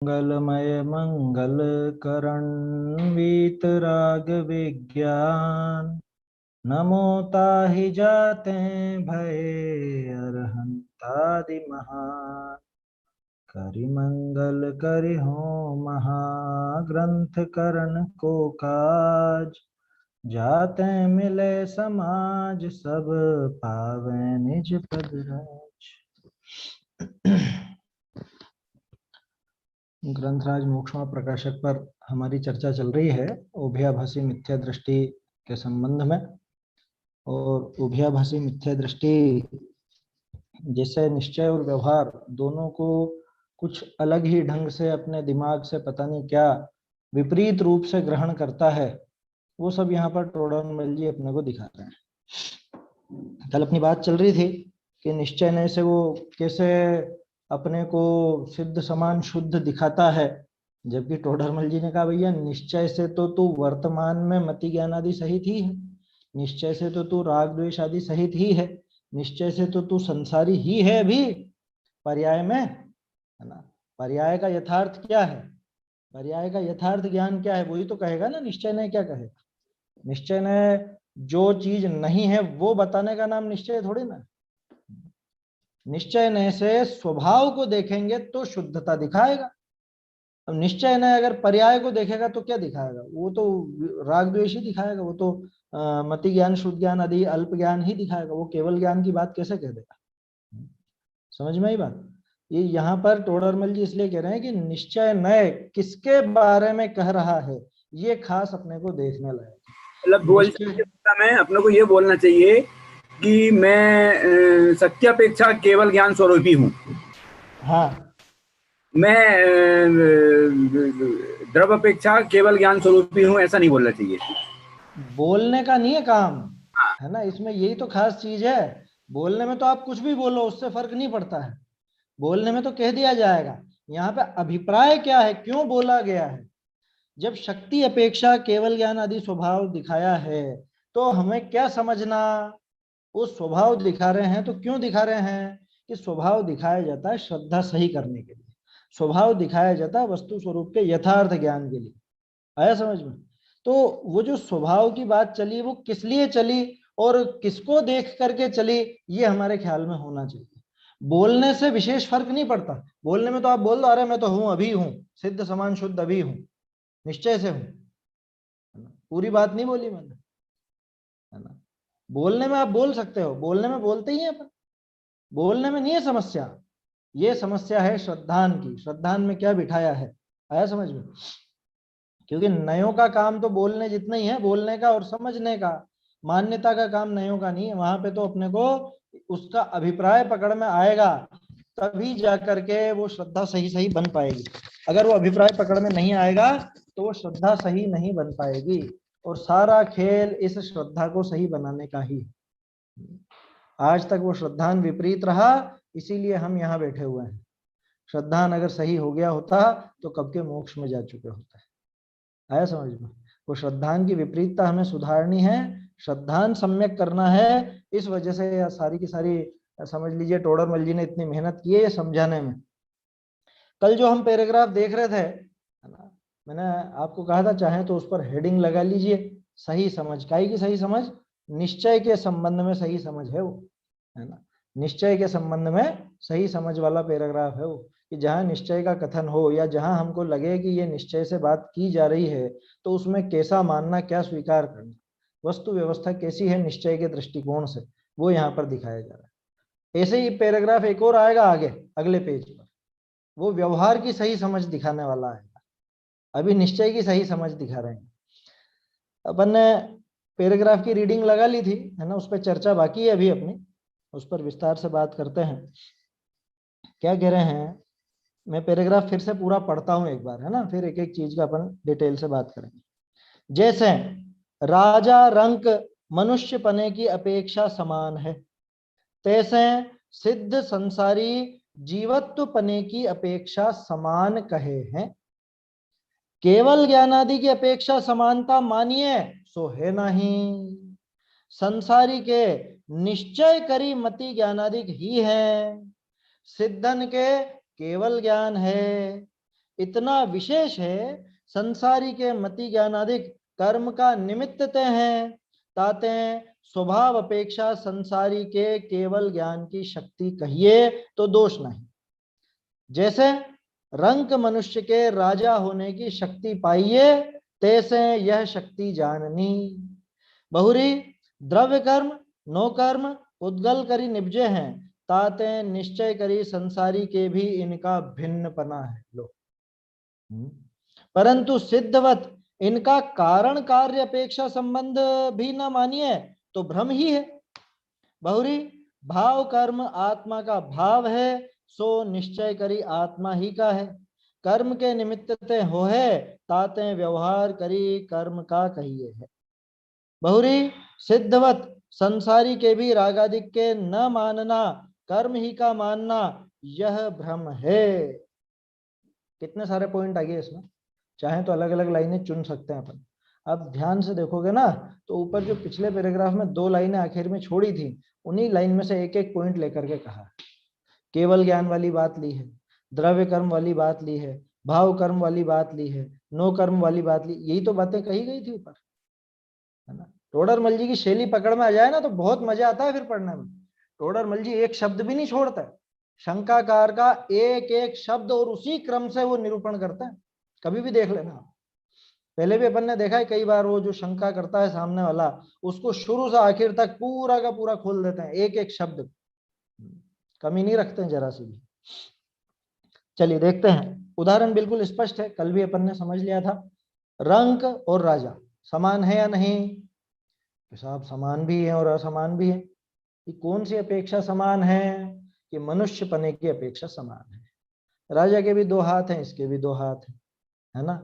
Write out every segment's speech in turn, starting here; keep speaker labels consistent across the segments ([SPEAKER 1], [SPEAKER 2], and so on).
[SPEAKER 1] मंगलमय मंगल करण वीतराग विज्ञान। नमो ताहि जाते भय अरहंतादि महान। करि मंगल करि हो महाग्रंथ करण को काज। जाते मिले समाज सब पावे निज पद राज। ग्रंथराज मोक्षमा प्रकाशक पर हमारी चर्चा चल रही है उभयाभासी मिथ्या दृष्टि के संबंध में। और उभयाभासी मिथ्या दृष्टि जिससे निश्चय और व्यवहार दोनों को कुछ अलग ही ढंग से अपने दिमाग से पता नहीं क्या विपरीत रूप से ग्रहण करता है, वो सब यहाँ पर टोडरमल जी अपने को दिखा रहे हैं। कल अपनी बात चल रही थी कि निश्चय ने से वो कैसे अपने को सिद्ध समान शुद्ध दिखाता है, जबकि टोडरमल जी ने कहा भैया निश्चय से तो तू वर्तमान में मति ज्ञान आदि सहित ही है, निश्चय से तो तू राग द्वेष आदि सहित ही है, निश्चय से तो तू संसारी ही है अभी पर्याय में, है ना। पर्याय का यथार्थ क्या है, पर्याय का यथार्थ ज्ञान क्या है, वही तो कहेगा ना। निश्चय ने क्या कहेगा, निश्चय ने जो चीज नहीं है वो बताने का नाम निश्चय थोड़ी ना। निश्चय ने से स्वभाव को देखेंगे तो शुद्धता दिखाएगा। अब निश्चय ने अगर पर्याय को देखेगा तो क्या दिखाएगा, वो तो राग द्वेष ही दिखाएगा, वो तो मति ज्ञान शुद्ध ज्ञान आदि अल्प ज्ञान ही दिखाएगा, वो केवल ज्ञान की बात कैसे कह देगा। समझ में आई बात। ये यहाँ पर टोडरमल जी इसलिए कह रहे हैं कि निश्चय नय किसके बारे में कह रहा है, ये खास अपने को देखने लायक।
[SPEAKER 2] मतलब बोल में अपने को ये बोलना चाहिए कि मैं सत्यापेक्षा केवल ज्ञान स्वरूपी हूँ।
[SPEAKER 1] हाँ,
[SPEAKER 2] मैं द्रव्य अपेक्षा केवल ज्ञान स्वरूपी हूँ, ऐसा नहीं बोलना चाहिए।
[SPEAKER 1] बोलने का नहीं है काम, है ना, इसमें यही तो खास चीज है। बोलने में तो आप कुछ भी बोलो उससे फर्क नहीं पड़ता है, बोलने में तो कह दिया जाएगा। यहाँ पे अभिप्राय क्या है, क्यों बोला गया है। जब शक्ति अपेक्षा केवल ज्ञान आदि स्वभाव दिखाया है तो हमें क्या समझना, वो स्वभाव दिखा रहे हैं तो क्यों दिखा रहे हैं कि स्वभाव दिखाया जाता है श्रद्धा सही करने के लिए, स्वभाव दिखाया जाता है वस्तु स्वरूप के यथार्थ ज्ञान के लिए। आया समझ में। तो वो जो स्वभाव की बात चली वो किस लिए चली और किसको देख करके चली, ये हमारे ख्याल में होना चाहिए। बोलने से विशेष फर्क नहीं पड़ता, बोलने में तो आप बोल दो अरे मैं तो हूं अभी हूं, सिद्ध समान शुद्ध अभी हूं, निश्चय से हूं, पूरी बात नहीं बोली मैंने, है ना। बोलने में आप बोल सकते हो, बोलने में बोलते ही हैं अपन, बोलने में नहीं है समस्या। ये समस्या है श्रद्धान की, श्रद्धान में क्या बिठाया है। आया समझ में। क्योंकि नयों का काम तो बोलने जितना ही है, बोलने का और समझने का, मान्यता का काम नयों का नहीं है। वहां पे तो अपने को उसका अभिप्राय पकड़ में आएगा तभी जाकर के वो श्रद्धा सही सही बन पाएगी। अगर वो अभिप्राय पकड़ में नहीं आएगा तो वो श्रद्धा सही नहीं बन पाएगी। और सारा खेल इस श्रद्धा को सही बनाने का ही। आज तक वो श्रद्धान विपरीत रहा, इसीलिए हम यहाँ बैठे हुए हैं। श्रद्धान अगर सही हो गया होता तो कब के मोक्ष में जा चुके होते हैं। आया समझ में। वो श्रद्धान की विपरीतता हमें सुधारनी है, श्रद्धान सम्यक करना है। इस वजह से सारी की सारी समझ लीजिए टोडरमल जी ने इतनी मेहनत की है ये समझाने में। कल जो हम पैराग्राफ देख रहे थे, है ना, मैंने आपको कहा था चाहे तो उस पर हेडिंग लगा लीजिए, सही समझ। काई की सही समझ, निश्चय के संबंध में सही समझ है वो, है ना। निश्चय के संबंध में सही समझ वाला पैराग्राफ है वो, कि जहां निश्चय का कथन हो या जहां हमको लगे कि ये निश्चय से बात की जा रही है तो उसमें कैसा मानना, क्या स्वीकार करना, वस्तु व्यवस्था कैसी है निश्चय के दृष्टिकोण से, वो यहाँ पर दिखाया जा रहा है। ऐसे ही पैराग्राफ एक और आएगा आगे अगले पेज पर, वो व्यवहार की सही समझ दिखाने वाला है। अभी निश्चय की सही समझ दिखा रहे हैं। अपन ने पैराग्राफ की रीडिंग लगा ली थी, है ना, उस पर चर्चा बाकी है अभी अपनी, उस पर विस्तार से बात करते हैं। क्या कह रहे हैं, मैं पैराग्राफ फिर से पूरा पढ़ता हूं एक बार, है ना, फिर एक एक चीज का अपन डिटेल से बात करेंगे। जैसे राजा रंक मनुष्य पने की अपेक्षा समान है, तैसे सिद्ध संसारी जीवत्व पने की अपेक्षा समान कहे हैं। केवल ज्ञानादि की अपेक्षा समानता मानिए सो है नहीं। संसारी के निश्चय करी मति ज्ञानादि ही है, सिद्धन के केवल ज्ञान है। इतना विशेष है, संसारी के मति ज्ञानादिक कर्म का निमित्त ते हैं, ताते स्वभाव अपेक्षा संसारी के केवल ज्ञान की शक्ति कहिए तो दोष नहीं। जैसे रंक मनुष्य के राजा होने की शक्ति पाइए, तैसे यह शक्ति जाननी। बहुरी द्रव्य कर्म नो कर्म उद्गल करी निपजे हैं, ताते निश्चय करी संसारी के भी इनका भिन्न पना है। लो परंतु सिद्धवत इनका कारण कार्य अपेक्षा संबंध भी न मानिए तो भ्रम ही है। बहुरी भाव कर्म आत्मा का भाव है, सो निश्चय करी आत्मा ही का है। कर्म के निमित्त ते हो है, ताते व्यवहार करी कर्म का कहिए है। बहुरी सिद्धवत संसारी के भी रागादिक के न मानना, कर्म ही का मानना, यह भ्रम है। कितने सारे पॉइंट आ गए इसमें, चाहे तो अलग अलग लाइनें चुन सकते हैं अपन। अब ध्यान से देखोगे ना तो ऊपर जो पिछले पैराग्राफ में 2 लाइनें आखिर में छोड़ी थी, उन्हीं लाइन में से एक एक पॉइंट लेकर के कहा। केवल ज्ञान वाली बात ली है, द्रव्य कर्म वाली बात ली है, भाव कर्म वाली बात ली है, नो कर्म वाली बात ली, यही तो बातें कही गई थी ऊपर, है ना। टोडरमल जी की शैली पकड़ में आ जाए ना तो बहुत मजा आता है फिर पढ़ने में। टोडरमल जी एक शब्द भी नहीं छोड़ता है, शंकाकार का एक एक शब्द और उसी क्रम से वो निरूपण करता है। कभी भी देख लेना, पहले भी अपन ने देखा है कई बार, वो जो शंका करता है सामने वाला, उसको शुरू से आखिर तक पूरा का पूरा खोल देते हैं, एक एक शब्द कमी नहीं रखते हैं जरा सी भी। चलिए देखते हैं, उदाहरण बिल्कुल स्पष्ट है, कल भी अपन ने समझ लिया था। रंक और राजा समान है या नहीं? साहब समान भी है और असमान भी है। कि कौन सी अपेक्षा समान है? कि मनुष्य पने की अपेक्षा समान है। राजा के भी 2 हाथ हैं, इसके भी 2 हाथ हैं, है ना।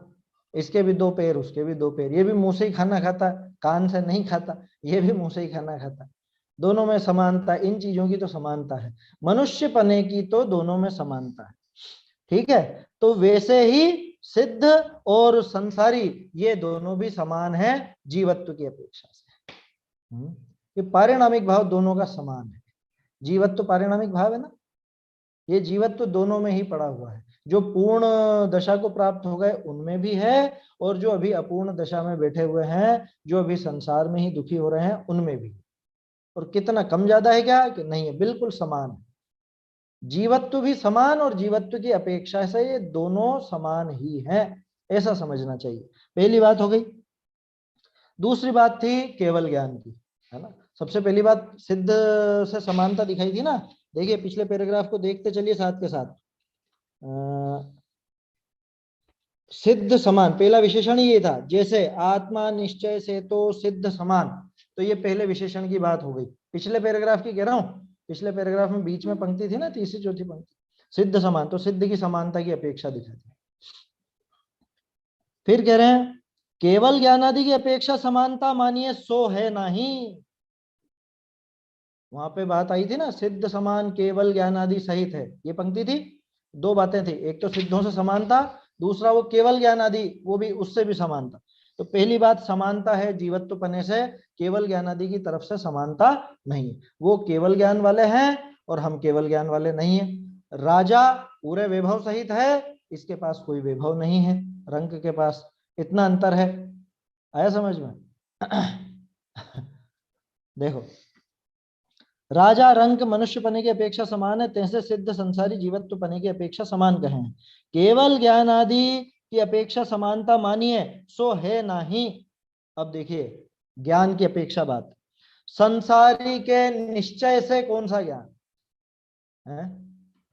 [SPEAKER 1] इसके भी 2 पैर, उसके भी 2 पैर। ये भी मुंह से ही खाना खाता, कान से नहीं खाता, ये भी मुंह से ही खाना खाता। दोनों में समानता, इन चीजों की तो समानता है, मनुष्य पने की तो दोनों में समानता है। ठीक है, तो वैसे ही सिद्ध और संसारी ये दोनों भी समान है जीवत्व की अपेक्षा से। ये पारिणामिक भाव दोनों का समान है। जीवत्व पारिणामिक भाव है ना, ये जीवत्व दोनों में ही पड़ा हुआ है। जो पूर्ण दशा को प्राप्त हो गए उनमें भी है, और जो अभी अपूर्ण दशा में बैठे हुए हैं, जो अभी संसार में ही दुखी हो रहे हैं, उनमें भी। और कितना कम ज्यादा है क्या? कि नहीं है, बिल्कुल समान है। जीवत्व भी समान और जीवत्व की अपेक्षा से ये दोनों समान ही हैं, ऐसा समझना चाहिए। पहली बात हो गई। दूसरी बात थी केवल ज्ञान की, है ना। सबसे पहली बात सिद्ध से समानता दिखाई थी ना। देखिए पिछले पैराग्राफ को देखते चलिए साथ के साथ। सिद्ध समान, पहला विशेषण ये था, जैसे आत्मा निश्चय से तो सिद्ध समान, तो ये पहले विशेषण की बात हो गई। पिछले पैराग्राफ की कह रहा हूं, पिछले पैराग्राफ में बीच में पंक्ति थी ना, तीसरी चौथी पंक्ति, सिद्ध समान, तो सिद्ध की समानता की अपेक्षा दिखाती है। फिर कह रहे हैं केवल ज्ञान आदि की अपेक्षा समानता मानिए सो है नहीं। वहां पे बात आई थी ना, सिद्ध समान केवल ज्ञान आदि सहित है, ये पंक्ति थी। 2 बातें थी, एक तो सिद्धों से समानता, दूसरा वो केवल ज्ञान आदि, वो भी उससे भी समानता। तो पहली बात समानता है जीवत्व पने से, केवल ज्ञान आदि की तरफ से समानता नहीं। वो केवल ज्ञान वाले हैं और हम केवल ज्ञान वाले नहीं है। राजा पूरे वैभव सहित है, इसके पास कोई वैभव नहीं है, रंक के पास। इतना अंतर है, आया समझ में? देखो, राजा रंक मनुष्य पने की अपेक्षा समान है, तैसे सिद्ध संसारी जीवत्व पने की अपेक्षा समान कहे। केवल ज्ञान आदि की अपेक्षा समानता मानिए सो है नहीं। अब देखिए ज्ञान की अपेक्षा बात, संसारी के निश्चय से कौन सा ज्ञान है?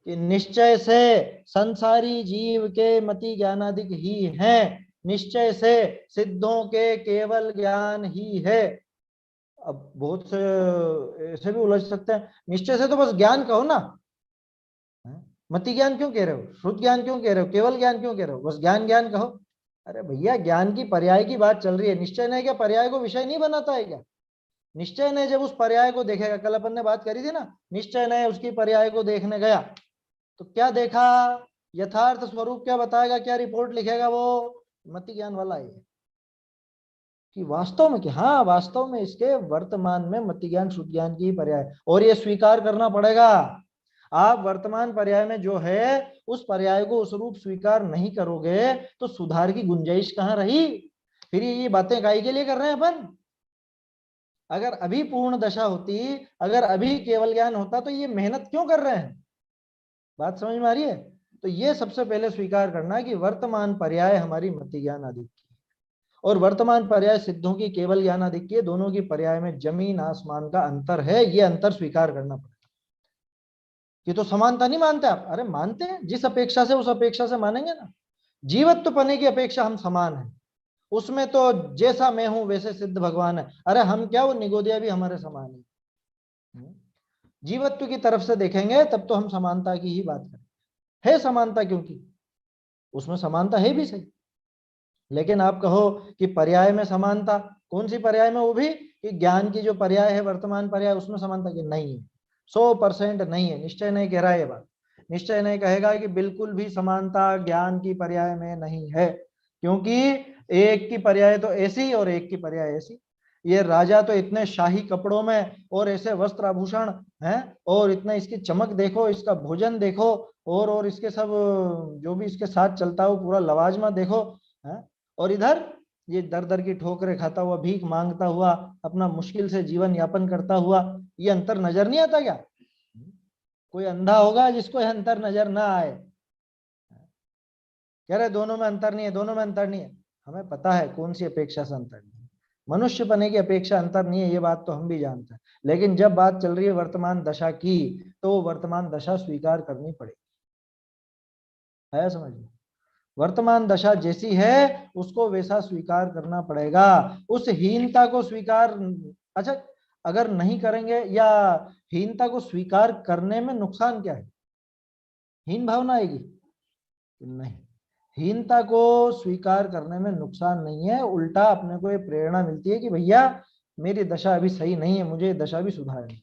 [SPEAKER 1] कि निश्चय से संसारी जीव के मति ज्ञानादिक ही है, निश्चय से सिद्धों के केवल ज्ञान ही है। अब बहुत से ऐसे भी उलझ सकते हैं, निश्चय से तो बस ज्ञान कहो ना, मति ज्ञान क्यों कह रहे हो, श्रुत ज्ञान क्यों कह रहे हो, केवल ज्ञान क्यों कह रहे हो, बस ज्ञान ज्ञान कहो। अरे भैया ज्ञान की पर्याय की बात चल रही है, निश्चय नहीं क्या पर्याय को विषय नहीं बनाता है क्या? निश्चय ने जब उस पर्याय को देखेगा, कल अपन ने बात करी थी ना, निश्चय ने उसकी पर्याय को देखने गया तो क्या देखा, यथार्थ स्वरूप क्या बताएगा, क्या रिपोर्ट लिखेगा वो? मति ज्ञान वाला है कि वास्तव में, कि हाँ वास्तव में इसके वर्तमान में मति ज्ञान शुद्ध ज्ञान की पर्याय, और ये स्वीकार करना पड़ेगा। आप वर्तमान पर्याय में जो है उस पर्याय को उस रूप स्वीकार नहीं करोगे तो सुधार की गुंजाइश कहां रही? फिर ये बातें काहे के लिए कर रहे हैं अपन? अगर अभी पूर्ण दशा होती, अगर अभी केवल ज्ञान होता तो ये मेहनत क्यों कर रहे हैं? बात समझ में आ रही है? तो ये सबसे पहले स्वीकार करना कि वर्तमान पर्याय हमारी मति ज्ञान आदि की और वर्तमान पर्याय सिद्धों की केवल ज्ञान आदि की, दोनों की पर्याय में जमीन आसमान का अंतर है। ये अंतर स्वीकार करना पड़ेगा। ये तो समानता नहीं मानते आप? अरे मानते हैं, जिस अपेक्षा से उस अपेक्षा से मानेंगे ना। जीवत्व पने की अपेक्षा हम समान हैं, उसमें तो जैसा मैं हूं वैसे सिद्ध भगवान है। अरे हम क्या, वो निगोदिया भी हमारे समान है। जीवत्व की तरफ से देखेंगे तब तो हम समानता की ही बात करें। है समानता, क्योंकि उसमें समानता है भी सही। लेकिन आप कहो कि पर्याय में समानता, कौन सी पर्याय में? वो भी कि ज्ञान की जो पर्याय है वर्तमान पर्याय, उसमें समानता की नहीं है। 100% नहीं है। निश्चय नहीं कह रहा है ये बात। निश्चय नहीं कहेगा कि बिल्कुल भी समानता ज्ञान की पर्याय में नहीं है, क्योंकि एक की पर्याय तो ऐसी और एक की पर्याय ऐसी। ये राजा तो इतने शाही कपड़ों में और ऐसे वस्त्र आभूषण हैं, और इतना इसकी चमक देखो, इसका भोजन देखो, और इसके सब जो भी इसके साथ चलता हो पूरा लवाजमा देखो है। और इधर ये दर दर की ठोकरें खाता हुआ, भीख मांगता हुआ, अपना मुश्किल से जीवन यापन करता हुआ। ये अंतर नजर नहीं आता क्या? कोई अंधा होगा जिसको यह अंतर नजर ना आए? कह रहे दोनों में अंतर नहीं है, दोनों में अंतर नहीं है। हमें पता है कौन सी अपेक्षा से अंतर नहीं है। मनुष्य बने की अपेक्षा अंतर नहीं है, ये बात तो हम भी जानते हैं। लेकिन जब बात चल रही है वर्तमान दशा की, तो वर्तमान दशा स्वीकार करनी पड़ेगी। है समझ में? वर्तमान दशा जैसी है उसको वैसा स्वीकार करना पड़ेगा। उस हीनता को स्वीकार, अच्छा अगर नहीं करेंगे, या हीनता को स्वीकार करने में नुकसान क्या है? हीन भावना आएगी? नहीं, हीनता को स्वीकार करने में नुकसान नहीं है। उल्टा अपने को ये प्रेरणा मिलती है कि भैया मेरी दशा अभी सही नहीं है, मुझे दशा भी सुधारनी।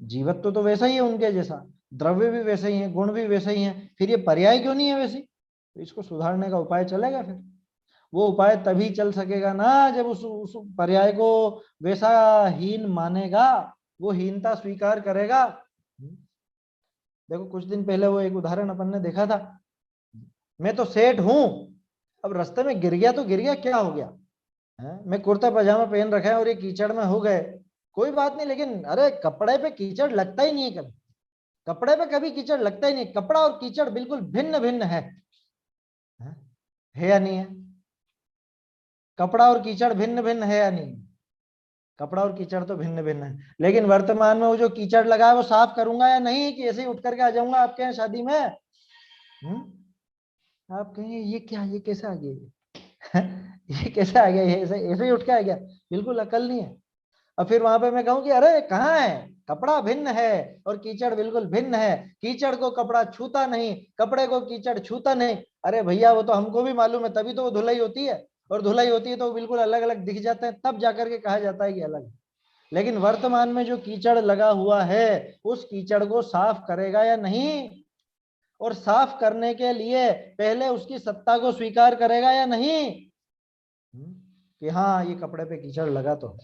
[SPEAKER 1] जीवत्व तो वैसा ही है उनके जैसा, द्रव्य भी वैसे ही है, गुण भी वैसे ही है, फिर ये पर्याय क्यों नहीं है वैसी? तो इसको सुधारने का उपाय चलेगा। फिर वो उपाय तभी चल सकेगा ना जब उस पर्याय को वैसा हीन मानेगा, वो हीनता स्वीकार करेगा। देखो कुछ दिन पहले वो एक उदाहरण अपन ने देखा था। मैं तो सेठ हूं, अब रास्ते में गिर गया तो गिर गया, क्या हो गया है? मैं कुर्ता पजामा पहन रखा है और ये कीचड़ में हो गए, कोई बात नहीं। लेकिन अरे कपड़े पे कीचड़ लगता ही नहीं है कभी, कपड़े पे कभी कीचड़ लगता ही नहीं। कपड़ा और कीचड़ बिल्कुल भिन्न भिन्न है या नहीं है? कपड़ा और कीचड़ भिन्न भिन्न है या नहीं? कपड़ा और कीचड़ तो भिन्न भिन्न है। लेकिन वर्तमान में वो जो कीचड़ लगा है वो साफ करूंगा या नहीं, कि ऐसे ही उठ करके आ जाऊंगा आपके यहाँ शादी में? आप कहेंगे ये क्या, ये कैसे आ गया? ये कैसे आ गया? ये ऐसे ऐसे ही उठ के आ गया? बिल्कुल अकल नहीं है। और फिर वहां पे मैं कहूँ कि अरे कहाँ है, कपड़ा भिन्न है और कीचड़ बिल्कुल भिन्न है, कीचड़ को कपड़ा छूता नहीं, कपड़े को कीचड़ छूता नहीं। अरे भैया वो तो हमको भी मालूम है, तभी तो वो धुलाई होती है, और धुलाई होती है तो वो बिल्कुल अलग अलग दिख जाते हैं, तब जाकर के कहा जाता है कि अलग है। लेकिन वर्तमान में जो कीचड़ लगा हुआ है उस कीचड़ को साफ करेगा या नहीं? और साफ करने के लिए पहले उसकी सत्ता को स्वीकार करेगा या नहीं, कि हाँ ये कपड़े पे कीचड़ लगा तो है,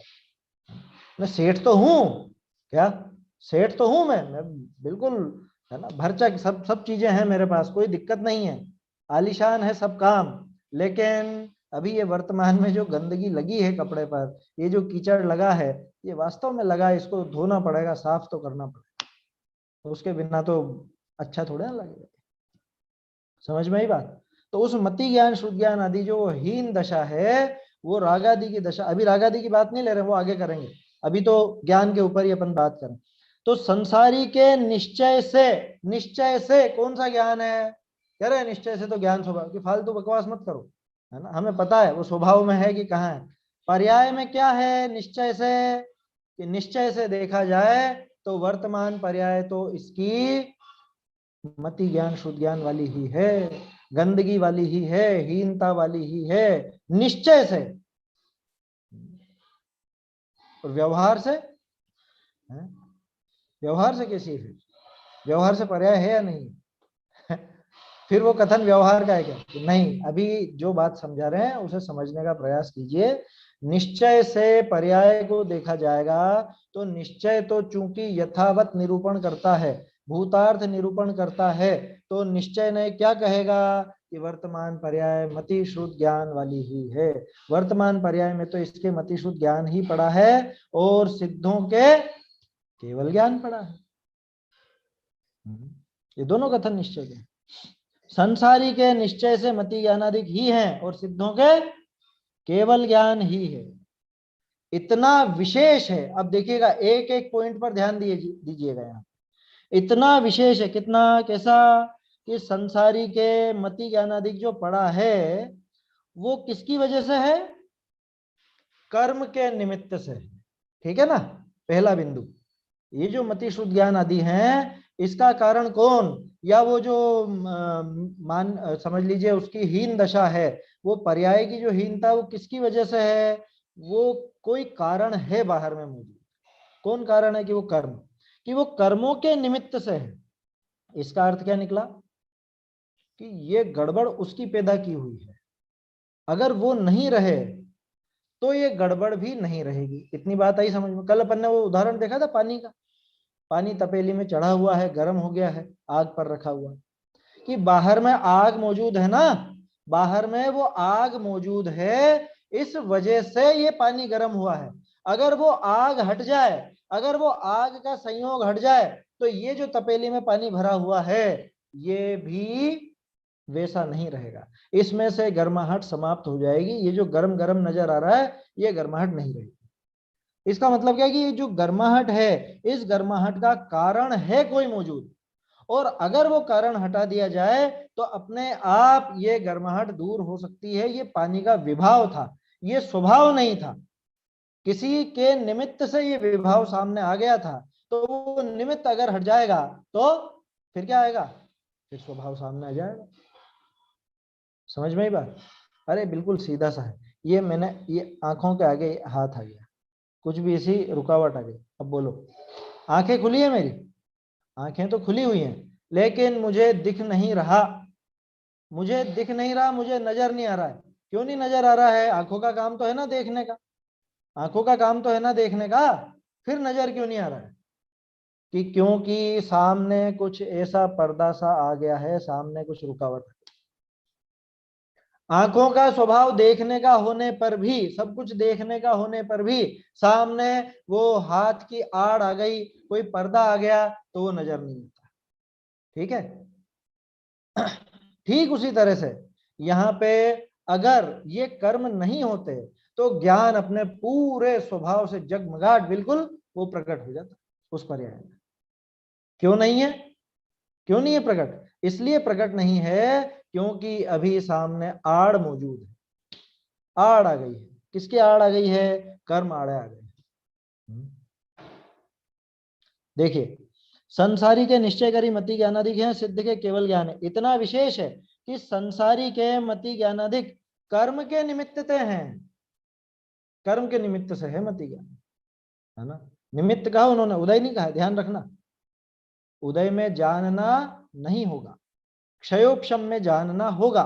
[SPEAKER 1] मैं सेठ तो हूं, क्या सेठ तो हूं मैं बिल्कुल, है ना, भरचक सब सब चीजें हैं मेरे पास, कोई दिक्कत नहीं है, आलीशान है सब काम। लेकिन अभी ये वर्तमान में जो गंदगी लगी है कपड़े पर, ये जो कीचड़ लगा है, ये वास्तव में लगा है, इसको धोना पड़ेगा, साफ तो करना पड़ेगा, तो उसके बिना तो अच्छा थोड़ा ना लगेगा। समझ में आई बात? तो उस मति ज्ञान शुद्ध ज्ञान आदि जो हीन दशा है, वो रागादि की दशा, अभी रागादि की बात नहीं ले रहे, वो आगे करेंगे, अभी तो ज्ञान के ऊपर ही अपन बात करें। तो संसारी के निश्चय से कौन सा ज्ञान है? कह रहे निश्चय से तो ज्ञान स्वभाव की, फालतू बकवास मत करो, है ना, हमें पता है वो स्वभाव में है कि कहाँ है। पर्याय में क्या है निश्चय से? कि निश्चय से देखा जाए तो वर्तमान पर्याय तो इसकी मति ज्ञान शुद्ध ज्ञान वाली ही है, गंदगी वाली ही है, हीनता वाली ही है, निश्चय से। और व्यवहार से, व्यवहार से कैसी है? व्यवहार से पर्याय है या नहीं? फिर वो कथन व्यवहार का है क्या? नहीं, अभी जो बात समझा रहे हैं उसे समझने का प्रयास कीजिए। निश्चय से पर्याय को देखा जाएगा तो निश्चय तो चूंकि यथावत निरूपण करता है, भूतार्थ निरूपण करता है तो निश्चय ने क्या कहेगा कि वर्तमान पर्याय मति श्रुत ज्ञान वाली ही है। वर्तमान पर्याय में तो इसके मति श्रुत ज्ञान ही पड़ा है और सिद्धों के केवल ज्ञान पड़ा है। ये दोनों कथन निश्चय के, संसारी के निश्चय से मति ज्ञानादिक ही है और सिद्धों के केवल ज्ञान ही है। इतना विशेष है। अब देखिएगा एक एक पॉइंट पर ध्यान दीजिएगा। यहाँ इतना विशेष है, कितना, कैसा कि संसारी के मति ज्ञानादिक जो पड़ा है वो किसकी वजह से है? कर्म के निमित्त से। ठीक है ना, पहला बिंदु। ये जो मति शुद्ध ज्ञान आदि हैं इसका कारण कौन, या वो जो समझ लीजिए उसकी हीन दशा है, वो पर्याय की जो हीनता वो किसकी वजह से है? वो कोई कारण है बाहर में मौजूद। कौन कारण है? कि वो कर्म, कि वो कर्मों के निमित्त से है। इसका अर्थ क्या निकला कि ये गड़बड़ उसकी पैदा की हुई है। अगर वो नहीं रहे तो ये गड़बड़ भी नहीं रहेगी। इतनी बात आई समझ में? कल अपन ने वो उदाहरण देखा था पानी का। पानी तपेली में चढ़ा हुआ है, गर्म हो गया है, आग पर रखा हुआ, कि बाहर में आग मौजूद है ना, बाहर में वो आग मौजूद है, इस वजह से ये पानी गर्म हुआ है। अगर वो आग हट जाए, अगर वो आग का संयोग हट जाए तो ये जो तपेली में पानी भरा हुआ है ये भी वैसा नहीं रहेगा। इसमें से गर्माहट समाप्त हो जाएगी। ये जो गर्म गर्म नजर आ रहा है ये गर्माहट नहीं रहेगी। इसका मतलब क्या है कि ये जो गर्माहट है, इस गर्माहट का कारण है कोई मौजूद, और अगर वो कारण हटा दिया जाए तो अपने आप ये गर्माहट दूर हो सकती है। ये पानी का विभाव था, ये स्वभाव नहीं था। किसी के निमित्त से ये विभाव सामने आ गया था, तो वो निमित्त अगर हट जाएगा तो फिर क्या आएगा? फिर स्वभाव सामने आ जाएगा। समझ में ही बात? अरे बिल्कुल सीधा सा है। ये मैंने, ये आंखों के आगे हाथ आ गया, कुछ भी ऐसी रुकावट आ गई। अब बोलो, आंखें खुली है मेरी, आंखें तो खुली हुई हैं, लेकिन मुझे दिख नहीं रहा, मुझे दिख नहीं रहा, मुझे नजर नहीं आ रहा है। क्यों नहीं नजर आ रहा है? आंखों का काम तो है ना देखने का, आंखों का काम तो है ना देखने का, फिर नजर क्यों नहीं आ रहा है? कि क्योंकि सामने कुछ ऐसा पर्दा सा आ गया है, सामने कुछ रुकावट है। आंखों का स्वभाव देखने का होने पर भी, सब कुछ देखने का होने पर भी, सामने वो हाथ की आड़ आ गई, कोई पर्दा आ गया तो वो नजर नहीं आता। ठीक है? ठीक उसी तरह से यहाँ पे अगर ये कर्म नहीं होते तो ज्ञान अपने पूरे स्वभाव से जगमगाट बिल्कुल वो प्रकट हो जाता उस पर्याय में। क्यों नहीं है? क्यों नहीं है प्रकट? इसलिए प्रकट नहीं है क्योंकि अभी सामने आड़ मौजूद है। आड़ आ गई है। किसकी आड़ आ गई है? कर्म आड़े आ गए। देखिए, संसारी के निश्चय करी मति ज्ञानाधिक है, सिद्ध के केवल ज्ञान है। इतना विशेष है कि संसारी के मति ज्ञानाधिक कर्म के निमित्त हैं, कर्म के निमित्त से है मति ज्ञान, है ना। निमित्त कहा उन्होंने, उदय नहीं कहा, ध्यान रखना। उदय में जानना नहीं होगा, क्षयोपशम में जानना होगा।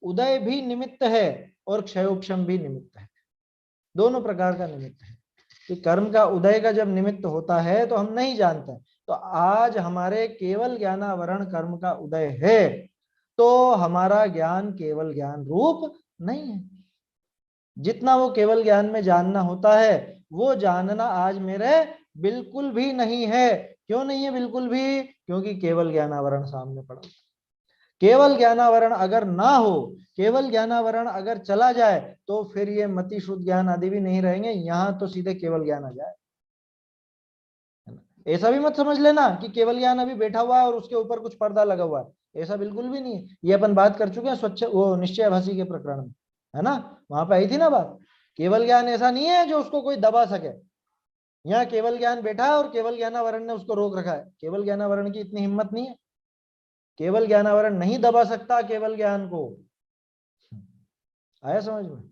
[SPEAKER 1] उदय भी निमित्त है और क्षयोपशम भी निमित्त है, दोनों प्रकार का निमित्त है। कि कर्म का उदय का जब निमित्त होता है तो हम नहीं जानते। तो आज हमारे केवल ज्ञानावरण कर्म का उदय है तो हमारा ज्ञान केवल ज्ञान रूप नहीं है। जितना वो केवल ज्ञान में जानना होता है वो जानना आज मेरे बिल्कुल भी नहीं है। क्यों नहीं है बिल्कुल भी? क्योंकि केवल ज्ञानावरण सामने पड़ा। केवल ज्ञानावरण अगर ना हो, केवल ज्ञानावरण अगर चला जाए तो फिर ये मति शुद्ध ज्ञान आदि भी नहीं रहेंगे, यहां तो सीधे केवल ज्ञान आ जाए। ऐसा भी मत समझ लेना कि केवल ज्ञान अभी बैठा हुआ है और उसके ऊपर कुछ पर्दा लगा हुआ है, ऐसा बिल्कुल भी नहीं है। ये अपन बात कर चुके हैं स्वच्छ वो निश्चयभाषी के प्रकरण में, है ना, वहां पे आई थी ना बात। केवल ज्ञान ऐसा नहीं है जो उसको कोई दबा सके। यहाँ केवल ज्ञान बैठा है और केवल ज्ञानावरण ने उसको रोक रखा है। केवल ज्ञानावरण की इतनी हिम्मत नहीं है, केवल ज्ञानावरण नहीं दबा सकता केवल ज्ञान को। आया समझ में?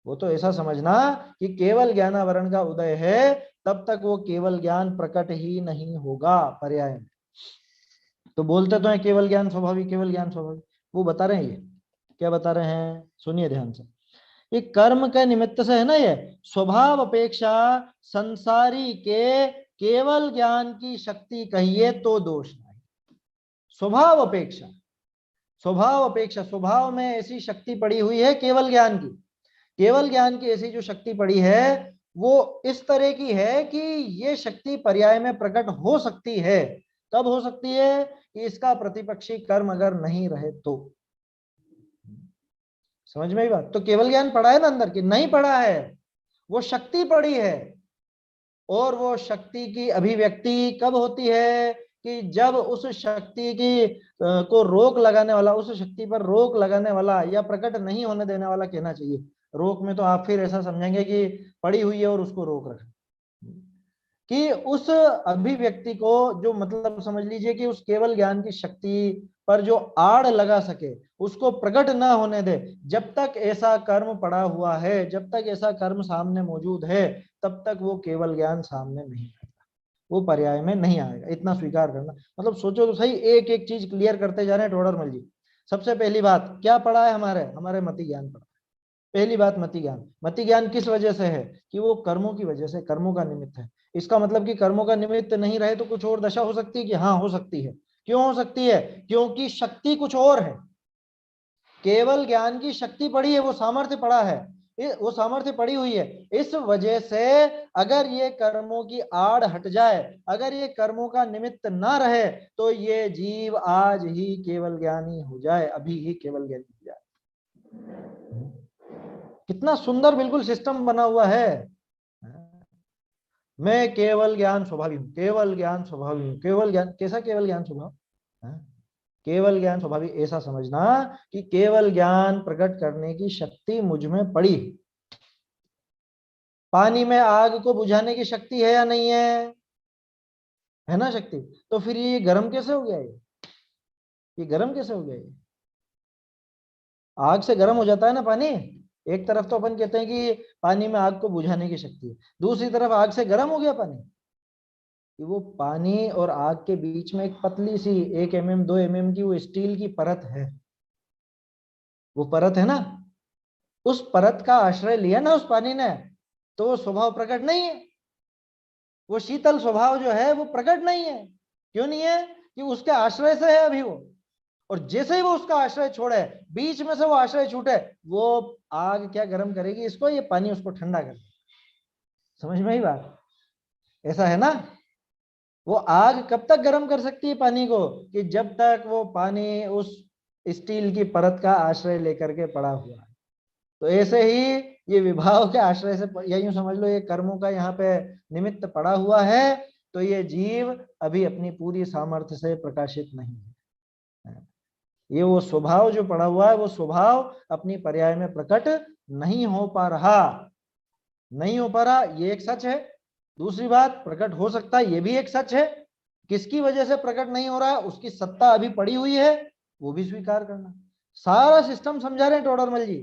[SPEAKER 1] वो तो ऐसा समझना कि केवल ज्ञानावरण का उदय है तब तक वो केवल ज्ञान प्रकट ही नहीं होगा पर्याय में। तो बोलते तो है केवल ज्ञान स्वाभाविक, केवल ज्ञान स्वाभाविक। वो बता रहे हैं, ये क्या बता रहे हैं, सुनिए ध्यान से। ये कर्म के निमित्त से है ना, ये स्वभाव अपेक्षा संसारी के केवल ज्ञान की शक्ति कहिए तो दोष नहीं। स्वभाव अपेक्षा, स्वभाव अपेक्षा, स्वभाव में ऐसी शक्ति पड़ी हुई है केवल ज्ञान की, केवल ज्ञान की ऐसी जो शक्ति पड़ी है वो इस तरह की है कि ये शक्ति पर्याय में प्रकट हो सकती है। कब हो सकती है? कि इसका प्रतिपक्षी कर्म अगर नहीं रहे तो। समझ में ही बात? तो केवल ज्ञान पड़ा है ना अंदर की? नहीं पड़ा है, वो शक्ति पड़ी है। और वो शक्ति की अभिव्यक्ति कब होती है? कि जब उस शक्ति की को रोक लगाने वाला, उस शक्ति पर रोक लगाने वाला या प्रकट नहीं होने देने वाला कहना चाहिए। रोक में तो आप फिर ऐसा समझेंगे कि पड़ी हुई है और उसको रोक रखा, कि उस अभिव्यक्ति को, जो मतलब समझ लीजिए कि उस केवल ज्ञान की शक्ति पर जो आड़ लगा सके, उसको प्रकट ना होने दे। जब तक ऐसा कर्म पड़ा हुआ है, जब तक ऐसा कर्म सामने मौजूद है, तब तक वो केवल ज्ञान सामने नहीं आएगा, वो पर्याय में नहीं आएगा। इतना स्वीकार करना। मतलब सोचो तो सही, एक एक चीज क्लियर करते जा रहे हैं टोडरमल जी। सबसे पहली बात क्या पढ़ा है? हमारे मति ज्ञान पढ़ा। पहली बात मति ज्ञान। मति ज्ञान किस वजह से है? कि वो कर्मों की वजह से, कर्मों का निमित्त है। इसका मतलब कि कर्मों का निमित्त नहीं रहे तो कुछ और दशा हो सकती है कि? हाँ हो सकती है। क्यों हो सकती है? क्योंकि शक्ति कुछ और है। केवल ज्ञान की शक्ति पड़ी है, वो सामर्थ्य पड़ा है, वो सामर्थ्य पड़ी हुई है। इस वजह से अगर ये कर्मों की आड़ हट जाए, अगर ये कर्मों का निमित्त ना रहे, तो ये जीव आज ही केवल ज्ञानी हो जाए, अभी ही केवल ज्ञानी हो जाए। कितना सुंदर बिल्कुल सिस्टम बना हुआ है। मैं केवल ज्ञान स्वभावी हूं, केवल ज्ञान स्वभावी हूं। केवल ज्ञान कैसा? केवल ज्ञान स्वभाव, केवल ज्ञान स्वभावी ऐसा समझना कि केवल ज्ञान प्रकट करने की शक्ति मुझ में पड़ी। पानी में आग को बुझाने की शक्ति है या नहीं है? है ना शक्ति। तो फिर ये गर्म कैसे हो गया? ये गर्म कैसे हो गया? ये आग से गर्म हो जाता है ना पानी। एक तरफ तो अपन कहते हैं कि पानी में आग को बुझाने की शक्ति है, दूसरी तरफ आग से गर्म हो गया पानी। कि वो पानी और आग के बीच में एक पतली सी 1 mm 2 mm की वो स्टील की परत है, वो परत है ना, उस परत का आश्रय लिया ना उस पानी ने, तो वो स्वभाव प्रकट नहीं है। वो शीतल स्वभाव जो है वो प्रकट नहीं है। क्यों नहीं है? कि उसके आश्रय से है अभी वो। और जैसे ही वो उसका आश्रय छोड़े, बीच में से वो आश्रय छूटे, वो आग क्या गर्म करेगी इसको? ये पानी उसको ठंडा कर। समझ में ही बात? ऐसा है ना। वो आग कब तक गर्म कर सकती है पानी को? कि जब तक वो पानी उस स्टील की परत का आश्रय लेकर के पड़ा हुआ है। तो ऐसे ही ये विभाव के आश्रय से, या यूं समझ लो ये कर्मों का यहाँ पे निमित्त पड़ा हुआ है। तो ये जीव अभी अपनी पूरी सामर्थ्य से प्रकाशित नहीं है। ये वो स्वभाव जो पड़ा हुआ है, वो स्वभाव अपनी पर्याय में प्रकट नहीं हो पा रहा, नहीं हो पा रहा, ये एक सच है। दूसरी बात, प्रकट हो सकता है, ये भी एक सच है। किसकी वजह से प्रकट नहीं हो रहा है? उसकी सत्ता अभी पड़ी हुई है, वो भी स्वीकार करना। सारा सिस्टम समझा रहे हैं टोडरमल जी।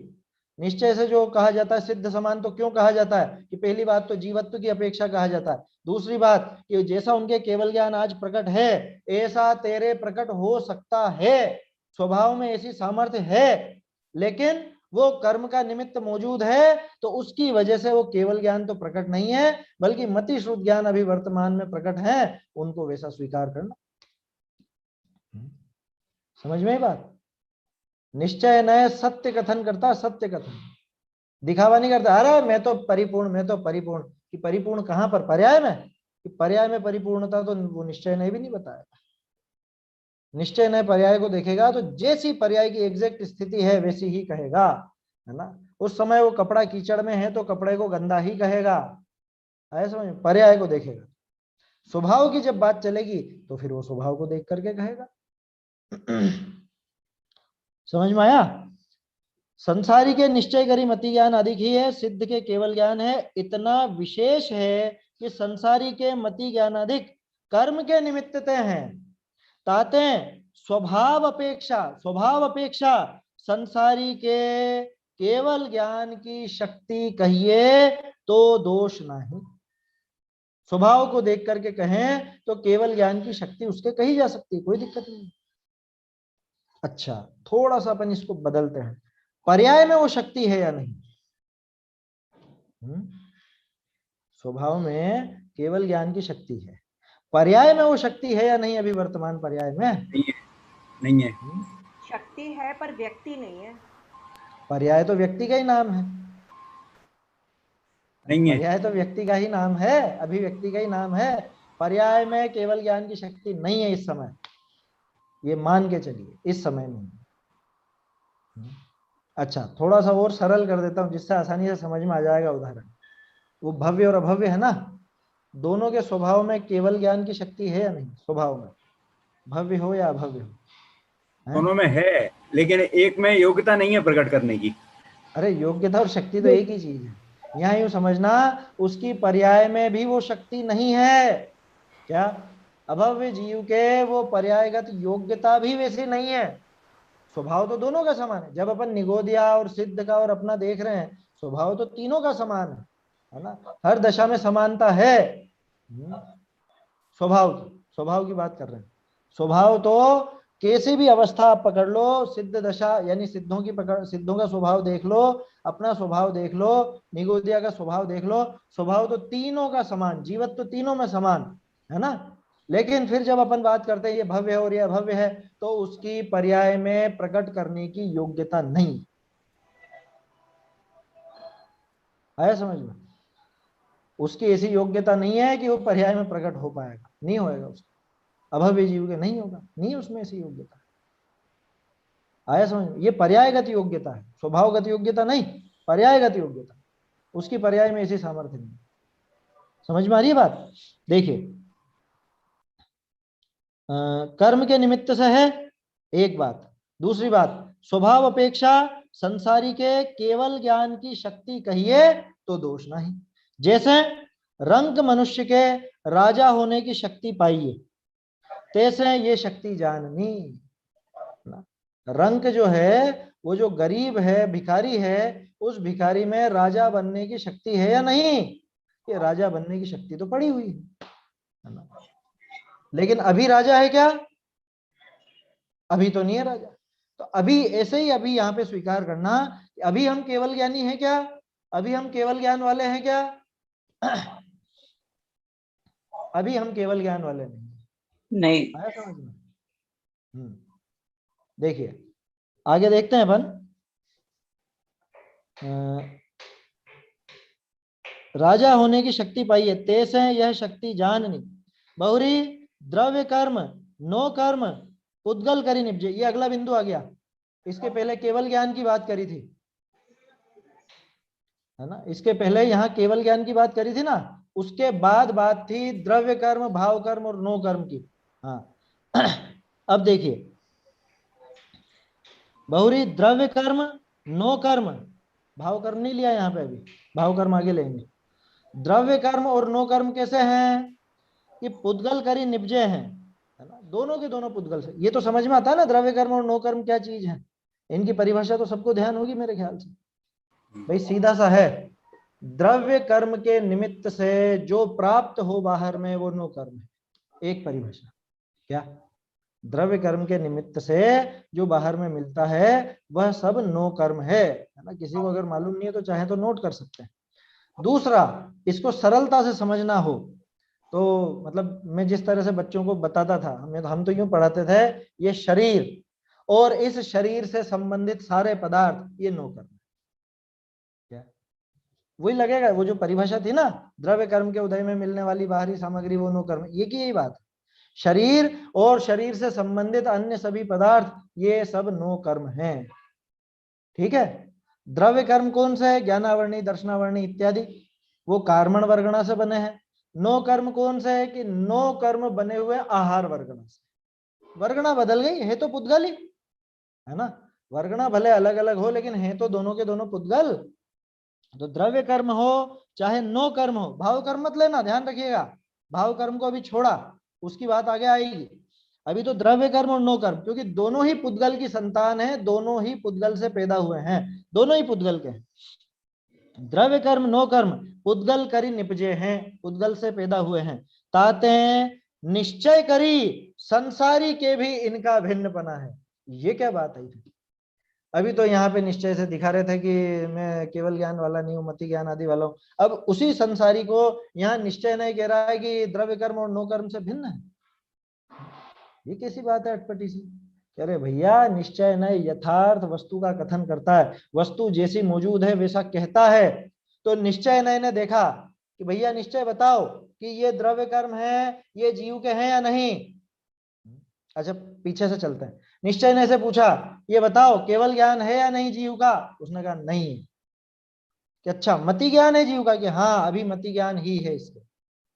[SPEAKER 1] निश्चय से जो कहा जाता है सिद्ध समान, तो क्यों कहा जाता है? कि पहली बात तो जीवत्व की अपेक्षा कहा जाता है। दूसरी बात कि जैसा उनके केवल ज्ञान आज प्रकट है, ऐसा तेरे प्रकट हो सकता है। स्वभाव में ऐसी सामर्थ्य है, लेकिन वो कर्म का निमित्त मौजूद है, तो उसकी वजह से वो केवल ज्ञान तो प्रकट नहीं है, बल्कि मति श्रुत ज्ञान अभी वर्तमान में प्रकट है, उनको वैसा स्वीकार करना। समझ में ही बात? निश्चय नय सत्य कथन करता, सत्य कथन, दिखावा नहीं करता। अरे मैं तो परिपूर्ण, मैं तो परिपूर्ण। कि परिपूर्ण कहां पर? पर्याय में। कि पर्याय में परिपूर्णता तो वो निश्चय नय भी नहीं बताया। निश्चय नय पर्याय को देखेगा तो जैसी पर्याय की एग्जैक्ट स्थिति है वैसी ही कहेगा, है ना। उस समय वो कपड़ा कीचड़ में है तो कपड़े को गंदा ही कहेगा, है समझ। पर्याय को देखेगा। स्वभाव की जब बात चलेगी तो फिर वो स्वभाव को देख करके कहेगा। समझ में आया? संसारी के निश्चय करी मति ज्ञान अधिक ही है, सिद्ध के केवल ज्ञान है। इतना विशेष है कि संसारी के मति ज्ञान अधिक, कर्म के निमित्तते हैं। ताते स्वभाव अपेक्षा संसारी के केवल ज्ञान की शक्ति कहिए तो दोष नहीं। स्वभाव को देख करके कहें तो केवल ज्ञान की शक्ति उसके कही जा सकती है, कोई दिक्कत नहीं। अच्छा, थोड़ा सा अपन इसको बदलते हैं, पर्याय में वो शक्ति है या नहीं? स्वभाव में केवल ज्ञान की शक्ति है। पर्याय में वो शक्ति है या नहीं अभी वर्तमान पर्याय में?
[SPEAKER 2] नहीं है।
[SPEAKER 3] शक्ति है पर व्यक्ति नहीं है।
[SPEAKER 1] पर्याय तो व्यक्ति का ही नाम है।
[SPEAKER 2] नहीं है।
[SPEAKER 1] पर्याय तो व्यक्ति का ही नाम है, अभिव्यक्ति का ही नाम है। पर्याय में केवल ज्ञान की शक्ति नहीं है इस समय, ये मान के चलिए, इस समय में। अच्छा, थोड़ा सा और सरल कर देता हूं जिससे आसानी से समझ में आ जाएगा उदाहरण। वो भव्य और अभव्य है ना, दोनों के स्वभाव में केवल ज्ञान की शक्ति है या नहीं? स्वभाव में भव्य हो या अभव्य हो,
[SPEAKER 2] दोनों में है, लेकिन एक में योग्यता नहीं है प्रकट करने की।
[SPEAKER 1] अरे योग्यता और शक्ति तो एक ही चीज है। यहाँ यूं समझना, उसकी पर्याय में भी वो शक्ति नहीं है। क्या? अभव्य जीव के वो पर्यायगत योग्यता भी वैसी नहीं है। स्वभाव तो दोनों का समान है। जब अपन निगोदिया और सिद्ध का और अपना देख रहे हैं, स्वभाव तो तीनों का समान है ना, हर दशा में समानता है। स्वभाव की बात कर रहे हैं। स्वभाव तो कैसी भी अवस्था आप पकड़ लो, सिद्ध दशा यानी सिद्धों की पकड़, सिद्धों का स्वभाव देख लो, अपना स्वभाव देख लो, निगोदिया का स्वभाव देख लो, स्वभाव तो तीनों का समान, जीवत तो तीनों में समान है ना। लेकिन फिर जब अपन बात करते हैं ये भव्य है और ये अभव्य है, तो उसकी पर्याय में प्रकट करने की योग्यता नहीं। आया समझ में? उसकी ऐसी योग्यता नहीं है कि वो पर्याय में प्रकट हो पाएगा, नहीं होएगा उसका। अभव्य जीव के नहीं होगा, नहीं उसमें ऐसी योग्यता। आया समझ में? ये पर्यायगत योग्यता है, स्वभावगत योग्यता नहीं, पर्यायगत योग्यता। उसकी पर्याय में ऐसी सामर्थ्य नहीं। समझ में आ रही है बात? देखिए, कर्म के निमित्त से है एक बात। दूसरी बात, स्वभाव अपेक्षा संसारी के केवल ज्ञान की शक्ति कहिए तो दोष नहीं। जैसे रंक मनुष्य के राजा होने की शक्ति पाइए, तैसे ये शक्ति जाननी। रंक जो है, वो जो गरीब है, भिखारी है, उस भिखारी में राजा बनने की शक्ति है या नहीं? ये राजा बनने की शक्ति तो पड़ी हुई है ना, लेकिन अभी राजा है क्या? अभी तो नहीं है राजा। तो अभी ऐसे ही अभी यहाँ पे स्वीकार करना कि अभी हम केवल ज्ञानी हैं क्या? अभी हम केवल ज्ञान वाले हैं क्या? अभी हम केवल ज्ञान वाले नहीं। आया समझ में? देखिए आगे देखते हैं अपन। राजा होने की शक्ति पाई है, तेज है यह शक्ति जाननी। बहुरी द्रव्य कर्म नो कर्म उद्गल करी निपजे। ये अगला बिंदु आ गया। इसके पहले केवल ज्ञान की बात करी थी, है ना। इसके पहले यहाँ केवल ज्ञान की बात करी थी ना, उसके बाद बात थी द्रव्य कर्म, भाव कर्म और नो कर्म की। हाँ अब देखिए, बहुरी द्रव्य कर्म नो कर्म, भाव कर्म नहीं लिया यहाँ पे, अभी भाव कर्म आगे लेंगे। द्रव्य कर्म और नो कर्म कैसे हैं? कि पुद्गल करी निपजे हैं, है ना, दोनों के दोनों पुद्गल से। ये तो समझ में आता है ना द्रव्य कर्म और नो कर्म क्या चीज है। इनकी परिभाषा तो सबको ध्यान होगी मेरे ख्याल से। भाई सीधा सा है, द्रव्य कर्म के निमित्त से जो प्राप्त हो बाहर में वो नो कर्म है। एक परिभाषा क्या? द्रव्य कर्म के निमित्त से जो बाहर में मिलता है वह सब नो कर्म है ना। किसी को अगर मालूम नहीं है तो चाहे तो नोट कर सकते हैं। दूसरा, इसको सरलता से समझना हो तो मतलब मैं जिस तरह से बच्चों को बताता था, हम तो यूं पढ़ाते थे, ये शरीर और इस शरीर से संबंधित सारे पदार्थ ये नो कर्म। क्या वही लगेगा? वो जो परिभाषा थी ना, द्रव्य कर्म के उदय में मिलने वाली बाहरी सामग्री वो नो कर्म, ये की यही बात। शरीर और शरीर से संबंधित अन्य सभी पदार्थ ये सब नो कर्म हैं। ठीक है। द्रव्य कर्म कौन से है? ज्ञानावरणी, दर्शनावरणी इत्यादि, वो कार्मण वर्गणा से बने हैं। नो कर्म कौन से है? कि नो कर्म बने हुए आहार वर्गणा से। वर्गणा बदल गई, है तो पुद्गल ही, है ना। वर्गणा भले अलग अलग हो लेकिन है तो दोनों के दोनों पुद्गल। तो द्रव्य कर्म हो चाहे नो कर्म हो, भाव कर्म मत लेना, ध्यान रखिएगा, भाव कर्म को अभी छोड़ा, उसकी बात आगे आएगी। अभी तो द्रव्य कर्म और नो कर्म, क्योंकि दोनों ही पुद्गल की संतान है, दोनों ही पुद्गल से पैदा हुए हैं, दोनों ही पुद्गल के हैं। द्रव्य कर्म नो कर्म पुद्गल करी निपजे हैं, पुद्गल से पैदा हुए हैं। ताते निश्चय करी संसारी के भी इनका भिन्नपना है। ये क्या बात है? अभी तो यहाँ पे निश्चय से दिखा रहे थे कि मैं केवल ज्ञान वाला नहीं हूँ, मति ज्ञान आदि वाला हूँ। अब उसी संसारी को यहाँ निश्चय नहीं कह रहा है कि द्रव्य कर्म और नो कर्म से भिन्न है। ये कैसी बात है अटपटी सी। कह रहे भैया निश्चय नहीं यथार्थ वस्तु का कथन करता है, वस्तु जैसी मौजूद है वैसा कहता है। तो निश्चय नय ने देखा कि भैया निश्चय बताओ कि ये द्रव्य कर्म है, ये जीव के हैं या नहीं। अच्छा पीछे से चलते हैं। निश्चय ने से पूछा ये बताओ केवल ज्ञान है या नहीं जीव का। उसने कहा नहीं है। कि अच्छा मति ज्ञान है जीव का। कि हाँ अभी मति ज्ञान ही है इसके,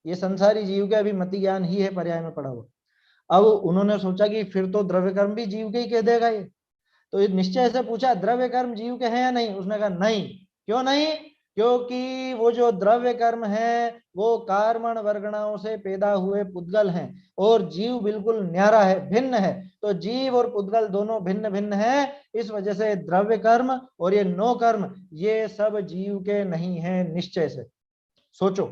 [SPEAKER 1] ये संसारी जीव के अभी मति ज्ञान ही है, पर्याय में पड़ा हुआ। अब उन्होंने सोचा कि फिर तो द्रव्य कर्म भी जीव के ही कह देगा ये। तो ये निश्चय से पूछा द्रव्य कर्म जीव के हैं या नहीं। उसने कहा नहीं। क्यों नहीं? क्योंकि वो जो द्रव्य कर्म है वो कार्मण वर्गणाओं से पैदा हुए पुद्गल हैं और जीव बिल्कुल न्यारा है, भिन्न है। तो जीव और पुद्गल दोनों भिन्न भिन्न है, इस वजह से द्रव्य कर्म और ये नो कर्म ये सब जीव के नहीं है। निश्चय से सोचो,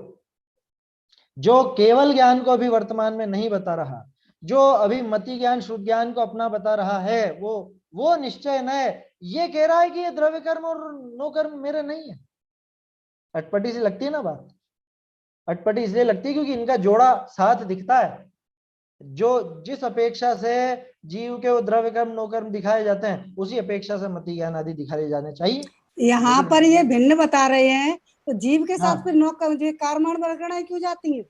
[SPEAKER 1] जो केवल ज्ञान को अभी वर्तमान में नहीं बता रहा, जो अभी मति ज्ञान शुद्ध ज्ञान को अपना बता रहा है, वो निश्चय न ये कह रहा है कि ये द्रव्य कर्म और नो कर्म मेरे नहीं है। अटपटी सी लगती है ना बात। अटपटी इसलिए लगती है क्योंकि इनका जोड़ा साथ दिखता है। जो जिस अपेक्षा से जीव के वो द्रव्य कर्म नो कर्म दिखाए जाते हैं उसी अपेक्षा से मति ज्ञान आदि दिखाए जाने चाहिए।
[SPEAKER 4] यहाँ पर ये भिन्न बता रहे हैं, तो जीव के साथ
[SPEAKER 1] हाँ।
[SPEAKER 4] फिर नो कार्मण वर्गणाएं क्यों जाती हैं?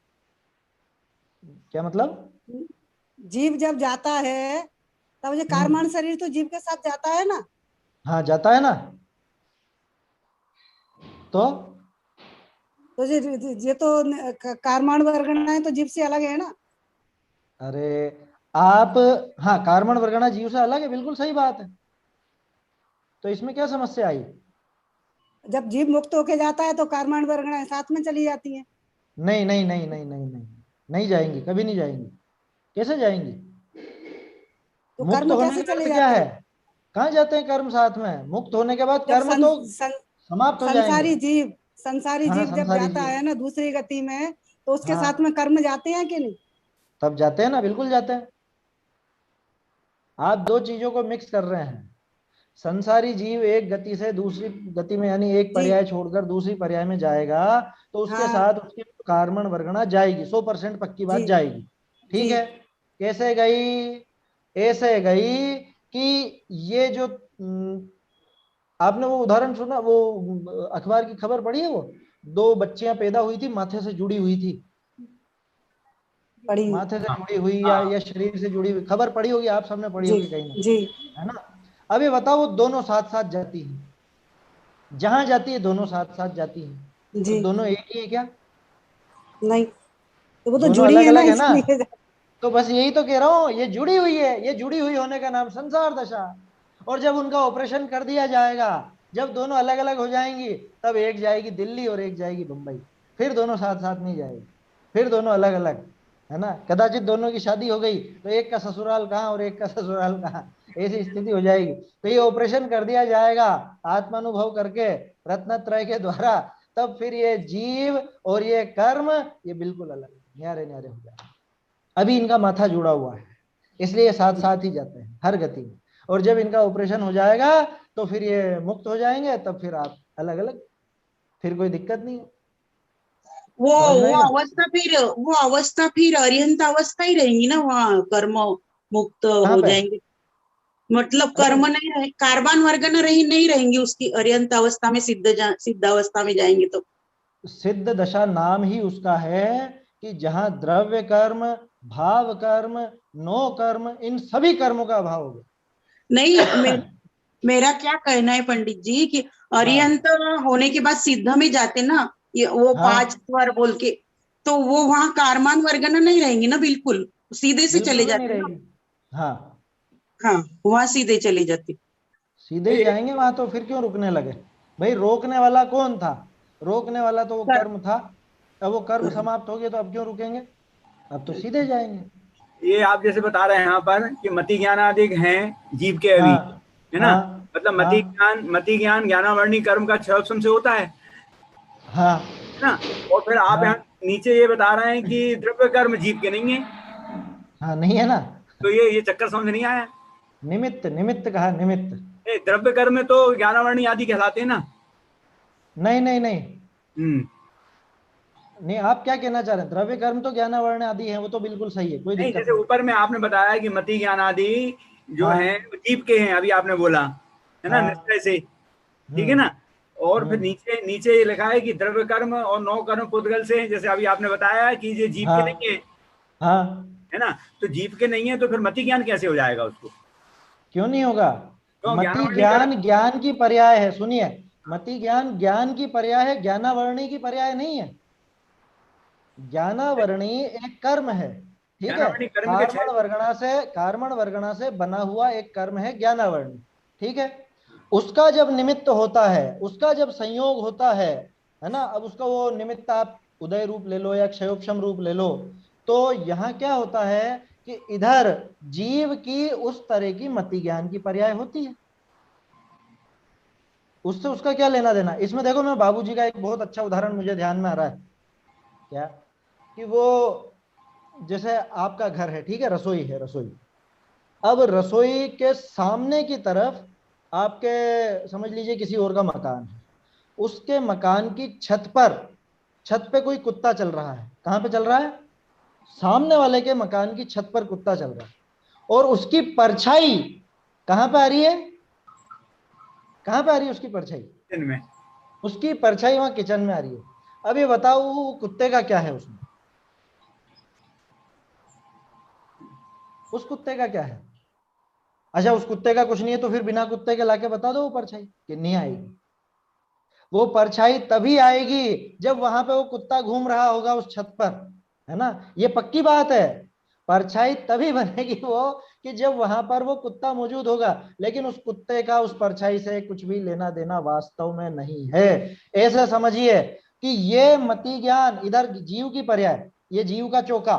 [SPEAKER 1] क्या मतलब?
[SPEAKER 4] जीव जब जाता है तब ये कार्मण शरीर तो जीव के साथ जाता है ना।
[SPEAKER 1] हाँ जाता है ना। तो
[SPEAKER 4] ये तो कार्मण वर्गणाएं तो जीव से अलग है ना।
[SPEAKER 1] अरे आप, हाँ कार्मण वर्गणा जीव से अलग है, बिल्कुल सही बात है। तो इसमें क्या समस्या आई?
[SPEAKER 4] जब जीव मुक्त होके जाता है तो कार्मण वर्गणाएं साथ में चली जाती हैं।
[SPEAKER 1] नहीं नहीं नहीं नहीं नहीं नहीं नहीं जाएंगी, कभी नहीं जाएंगी। कैसे जाएंगी?
[SPEAKER 4] तो
[SPEAKER 1] मुक्त
[SPEAKER 4] कर्म
[SPEAKER 1] होने
[SPEAKER 4] कैसे
[SPEAKER 1] का
[SPEAKER 4] चले
[SPEAKER 1] अर्थ क्या
[SPEAKER 4] जाते
[SPEAKER 1] है?
[SPEAKER 4] हैं?
[SPEAKER 1] कहाँ जाते हैं कर्म साथ में? मुक्त होने के बाद
[SPEAKER 4] जब
[SPEAKER 1] कर्म तो समाप्त हो जाएंगे।
[SPEAKER 4] संसारी
[SPEAKER 1] हाँ
[SPEAKER 4] जीव जब
[SPEAKER 1] संसारी
[SPEAKER 4] जाता
[SPEAKER 1] जीव,
[SPEAKER 4] है ना दूसरी गति में, तो उसके साथ
[SPEAKER 1] हाँ
[SPEAKER 4] में कर्म जाते हैं कि नहीं?
[SPEAKER 1] तब जाते हैं ना, बिल्कुल जाते हैं। आप दो चीजों को मिक्स कर रहे हैं। संसारी जीव एक गति से दूसरी गति में, यानी एक
[SPEAKER 4] जी
[SPEAKER 1] पर्याय छोड़कर दूसरी पर्याय में जाएगा तो उसके
[SPEAKER 4] हाँ
[SPEAKER 1] साथ उसकी कार्मण वर्गणा जाएगी, 100% पक्की बात
[SPEAKER 4] जी
[SPEAKER 1] जाएगी।
[SPEAKER 4] जी
[SPEAKER 1] ठीक है। कैसे गई? ऐसे गई कि ये जो आपने वो उदाहरण सुना, वो अखबार की खबर पढ़ी है, वो दो बच्चियां पैदा हुई थी, माथे से जुड़ी हुई थी।
[SPEAKER 4] पढ़ी।
[SPEAKER 1] माथे से जुड़ी हुई या शरीर से जुड़ी हुई, खबर पढ़ी होगी, आप सबने पढ़ी
[SPEAKER 4] जी
[SPEAKER 1] होगी कहीं ना,
[SPEAKER 4] जी
[SPEAKER 1] है ना। अब ये बताओ वो दोनों साथ साथ जाती है, जहां जाती है दोनों साथ साथ जाती है, तो
[SPEAKER 4] जी
[SPEAKER 1] दोनों एक ही है क्या?
[SPEAKER 4] नहीं, तो वो तो
[SPEAKER 1] दोनों
[SPEAKER 4] जुड़ी
[SPEAKER 1] अलग
[SPEAKER 4] है ना
[SPEAKER 1] अलग है ना।
[SPEAKER 4] इसलिए।
[SPEAKER 1] तो बस यही तो कह रहा हूं, ये जुड़ी हुई है, ये जुड़ी हुई होने का नाम संसार दशा। और जब उनका ऑपरेशन कर दिया जाएगा, जब दोनों अलग अलग हो जाएंगी, तब एक जाएगी दिल्ली और एक जाएगी बंबई। फिर दोनों साथ साथ नहीं जाएगी, फिर दोनों अलग अलग, है ना। कदाचित दोनों की शादी हो गई तो एक का ससुराल कहाँ और एक का ससुराल कहाँ, ऐसी स्थिति हो जाएगी। तो ये ऑपरेशन कर दिया जाएगा आत्मानुभव करके, रत्नत्रय के द्वारा। तब फिर ये जीव और ये कर्म ये बिल्कुल अलग न्यारे न्यारे हो जाएंगे। अभी इनका माथा जुड़ा हुआ है, इसलिए ये साथ साथ ही जाते हैं हर गति में। और जब इनका ऑपरेशन हो जाएगा तो फिर ये मुक्त हो जाएंगे, तब फिर आप अलग अलग, फिर कोई दिक्कत नहीं है।
[SPEAKER 5] वो
[SPEAKER 1] समझ में
[SPEAKER 5] वो
[SPEAKER 1] आई बात?
[SPEAKER 5] अवस्था फिर अरिहंत अवस्था ही रहेंगी ना, वहाँ कर्म मुक्त
[SPEAKER 1] कहाँ
[SPEAKER 5] हो
[SPEAKER 1] पे?
[SPEAKER 5] जाएंगे। मतलब
[SPEAKER 1] अरे
[SPEAKER 5] कर्म नहीं रहे, कार्बन वर्ग न रही नहीं रहेंगी उसकी, अरिहंत अवस्था में सिद्ध अवस्था में जाएंगे तो।
[SPEAKER 1] सिद्ध दशा नाम ही उसका है कि जहां द्रव्य कर्म, भाव कर्म, नो कर्म, इन सभी कर्मों का अभाव होगा।
[SPEAKER 5] नहीं, मेरा क्या कहना है पंडित जी कि
[SPEAKER 1] हाँ
[SPEAKER 5] अरिहंत होने के बाद सिद्ध में जाते ना, ये वो
[SPEAKER 1] हाँ
[SPEAKER 5] 5 स्वर बोल के, तो वो वहाँ कार्मान वर्गना नहीं रहेंगी ना, बिल्कुल सीधे से चले
[SPEAKER 1] बिल्कुल भी नहीं
[SPEAKER 5] जाते ना।
[SPEAKER 1] रहेगी। हाँ
[SPEAKER 5] हाँ, वहाँ सीधे चले जाते।
[SPEAKER 1] सीधे ही जाएंगे वहां, तो फिर क्यों रुकने लगे? भाई रोकने वाला कौन था? रोकने वाला तो वो
[SPEAKER 5] कर,
[SPEAKER 1] कर्म था। अब वो कर्म समाप्त हो गया तो अब क्यों रुकेंगे? अब तो सीधे जाएंगे।
[SPEAKER 2] ये आप जैसे बता रहे हैं यहाँ पर कि मति ज्ञान आदि हैं जीव के अभी,
[SPEAKER 1] हाँ
[SPEAKER 2] है ना।
[SPEAKER 1] हाँ
[SPEAKER 2] मतलब
[SPEAKER 1] हाँ
[SPEAKER 2] मति ज्ञान ज्ञानावर्णी कर्म का 6 से होता है
[SPEAKER 1] हाँ
[SPEAKER 2] ना। और फिर आप यहाँ
[SPEAKER 1] हाँ
[SPEAKER 2] नीचे ये बता रहे हैं कि द्रव्य कर्म जीव के नहीं है।
[SPEAKER 1] हाँ नहीं है ना।
[SPEAKER 2] तो ये चक्कर समझ नहीं आया।
[SPEAKER 1] निमित्त, निमित्त कहा, निमित्त।
[SPEAKER 2] द्रव्य कर्म में तो ज्ञानावरणी आदि कहलाते हैं ना।
[SPEAKER 1] नहीं नहीं नहीं
[SPEAKER 2] हम्म।
[SPEAKER 1] नहीं, आप क्या कहना चाह रहे हैं? द्रव्य कर्म तो ज्ञानावरण आदि है, वो तो बिल्कुल सही है, कोई
[SPEAKER 2] नहीं,
[SPEAKER 1] दिक्कत
[SPEAKER 2] जैसे
[SPEAKER 1] नहीं।
[SPEAKER 2] ऊपर में आपने बताया कि मति ज्ञान आदि जो है
[SPEAKER 1] हाँ
[SPEAKER 2] जीव के हैं, अभी आपने बोला है ना,
[SPEAKER 1] हाँ।
[SPEAKER 2] निश्चय से, ठीक है ना। और फिर
[SPEAKER 1] हम्म।
[SPEAKER 2] नीचे नीचे ये लिखा है कि द्रव्य कर्म और नौ कर्म पुद्गल से हैं, जैसे अभी आपने बताया कि ये जीव के
[SPEAKER 1] हाँ
[SPEAKER 2] नहीं है,
[SPEAKER 1] हाँ।
[SPEAKER 2] है ना। तो जीव के नहीं है तो फिर मति ज्ञान कैसे हो जाएगा उसको?
[SPEAKER 1] क्यों नहीं होगा?
[SPEAKER 2] क्यों?
[SPEAKER 1] मति
[SPEAKER 2] ज्ञानावरणी कर्म।
[SPEAKER 1] ज्ञान ज्ञान की पर्याय है, सुनिए। मति ज्ञान ज्ञान की पर्याय है, ज्ञानावरणी की पर्याय नहीं है। ज्ञानावरणी एक कर्म है, ठीक है।
[SPEAKER 2] ज्ञानावरणी कर्म के छह।
[SPEAKER 1] कार्मण वर्गणा से बना हुआ एक कर्म है ज्ञानावरणी, ठीक है। उसका जब निमित्त होता है, उसका जब संयोग होता है ना, अब उसका वो निमित्त आप उदय रूप ले लो या क्षयोपशम रूप ले लो, तो यहाँ क्या होता है कि इधर जीव की उस तरह की मति ज्ञान की पर्याय होती है। उससे उसका क्या लेना देना? इसमें देखो, मैं बाबूजी का एक बहुत अच्छा उदाहरण मुझे ध्यान में आ रहा है। क्या? कि वो जैसे आपका घर है, ठीक है, रसोई है, रसोई। अब रसोई के सामने की तरफ आपके समझ लीजिए किसी और का मकान है, उसके मकान की छत पे कोई कुत्ता चल रहा है। कहाँ पे चल रहा है? सामने वाले के मकान की छत पर कुत्ता चल रहा है, और उसकी परछाई कहाँ पे आ रही है? कहाँ पे आ रही है उसकी परछाई?
[SPEAKER 2] में।
[SPEAKER 1] उसकी परछाई वहां किचन में आ रही है। अब ये बताओ, वो कुत्ते का क्या है उसमें? उस कुत्ते का क्या है? अच्छा, उस कुत्ते का कुछ नहीं है तो फिर बिना कुत्ते के लाके बता दो वो परछाई कि नहीं आएगी। वो परछाई तभी आएगी जब वहां पे वो कुत्ता घूम रहा होगा उस छत पर, है ना। ये पक्की बात है। परछाई तभी बनेगी वो कि जब वहां पर वो कुत्ता मौजूद होगा, लेकिन उस कुत्ते का उस परछाई से कुछ भी लेना देना वास्तव में नहीं है। ऐसे समझिए कि ये मति ज्ञान इधर जीव की पर्याय, ये जीव का चौका,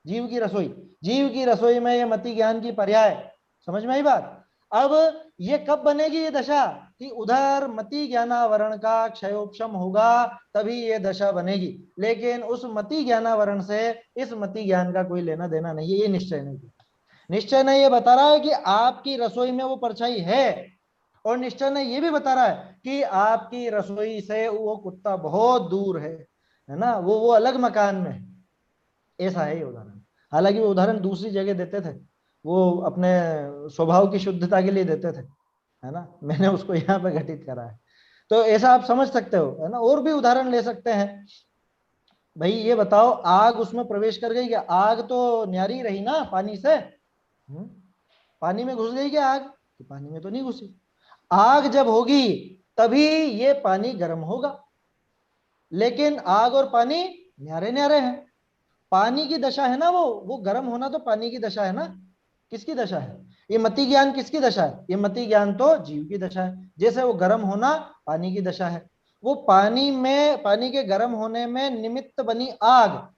[SPEAKER 1] जीव की रसोई, जीव की रसोई में ये मति ज्ञान की पर्याय। समझ में आई बात? अब ये कब बनेगी ये दशा? कि उधर मति ज्ञानावरण का क्षयोपशम होगा, तभी ये दशा बनेगी। लेकिन उस मति ज्ञानावरण से इस मति ज्ञान का कोई लेना देना नहीं है, ये निश्चय नहीं किया। निश्चय ने ये बता रहा है कि आपकी रसोई में वो परछाई है, और निश्चय ने ये भी बता रहा है कि आपकी रसोई से वो कुत्ता बहुत दूर है ना, वो अलग मकान में है। ऐसा है ये उदाहरण। हालांकि वो उदाहरण दूसरी जगह देते थे, वो अपने स्वभाव की शुद्धता के लिए देते थे, है ना। मैंने उसको यहाँ पे घटित करा है। तो ऐसा आप समझ सकते हो, है ना। और भी उदाहरण ले सकते हैं। भाई ये बताओ, आग उसमें प्रवेश कर गई क्या? आग तो न्यारी रही ना पानी से। पानी में घुस गई क्या आग? कि पानी में तो नहीं घुसी। आग जब होगी तभी ये पानी गर्म होगा, लेकिन आग और पानी न्यारे न्यारे हैं। पानी की दशा है ना, वो गर्म होना तो पानी की दशा है ना। किसकी दशा है? ये मति ज्ञान किसकी दशा है? ये मति ज्ञान तो जीव की दशा है। जैसे वो गर्म होना पानी की दशा है, वो पानी के गर्म होने में निमित्त बनी आग,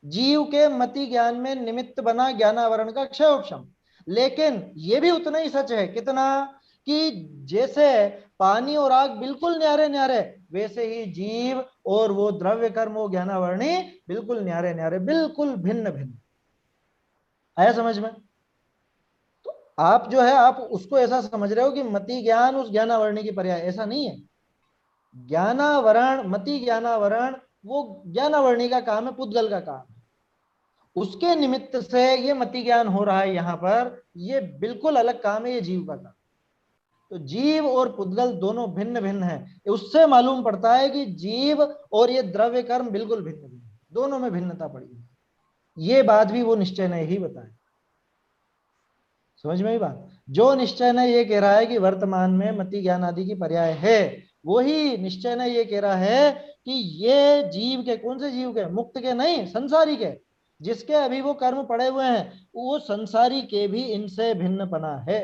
[SPEAKER 1] जीव के मति ज्ञान में निमित्त बना ज्ञानावरण का क्षयोपशम। लेकिन ये भी उतना ही सच है, कितना? कि जैसे पानी और आग बिल्कुल न्यारे न्यारे, वैसे ही जीव और वो द्रव्य कर्म वो ज्ञानावरणी बिल्कुल न्यारे न्यारे, बिल्कुल भिन्न भिन्न। आया समझ में? तो आप जो है आप उसको ऐसा समझ रहे हो कि मति ज्ञान उस ज्ञानावरणी की पर्याय, ऐसा नहीं है। ज्ञानावरण, मति ज्ञानावरण वो ज्ञानावरणी का काम है, पुद्गल का काम है। उसके निमित्त से ये मति ज्ञान हो रहा है यहाँ पर, ये बिल्कुल अलग काम है, ये जीव का काम। तो जीव और पुद्गल दोनों भिन्न भिन्न है। उससे मालूम पड़ता है कि जीव और ये द्रव्य कर्म बिल्कुल भिन्न भिन्न, दोनों में भिन्नता पड़ी है। ये बात भी वो निश्चय ने ही बताया। समझ में आई बात? जो निश्चय ने ये कह रहा है कि वर्तमान में मति ज्ञान आदि की पर्याय है, वही निश्चय ने ये कह रहा है कि ये जीव के, कौन से जीव के? मुक्त के नहीं, संसारी के, जिसके अभी वो कर्म पड़े हुए हैं, वो संसारी के भी इनसे भिन्न पना है।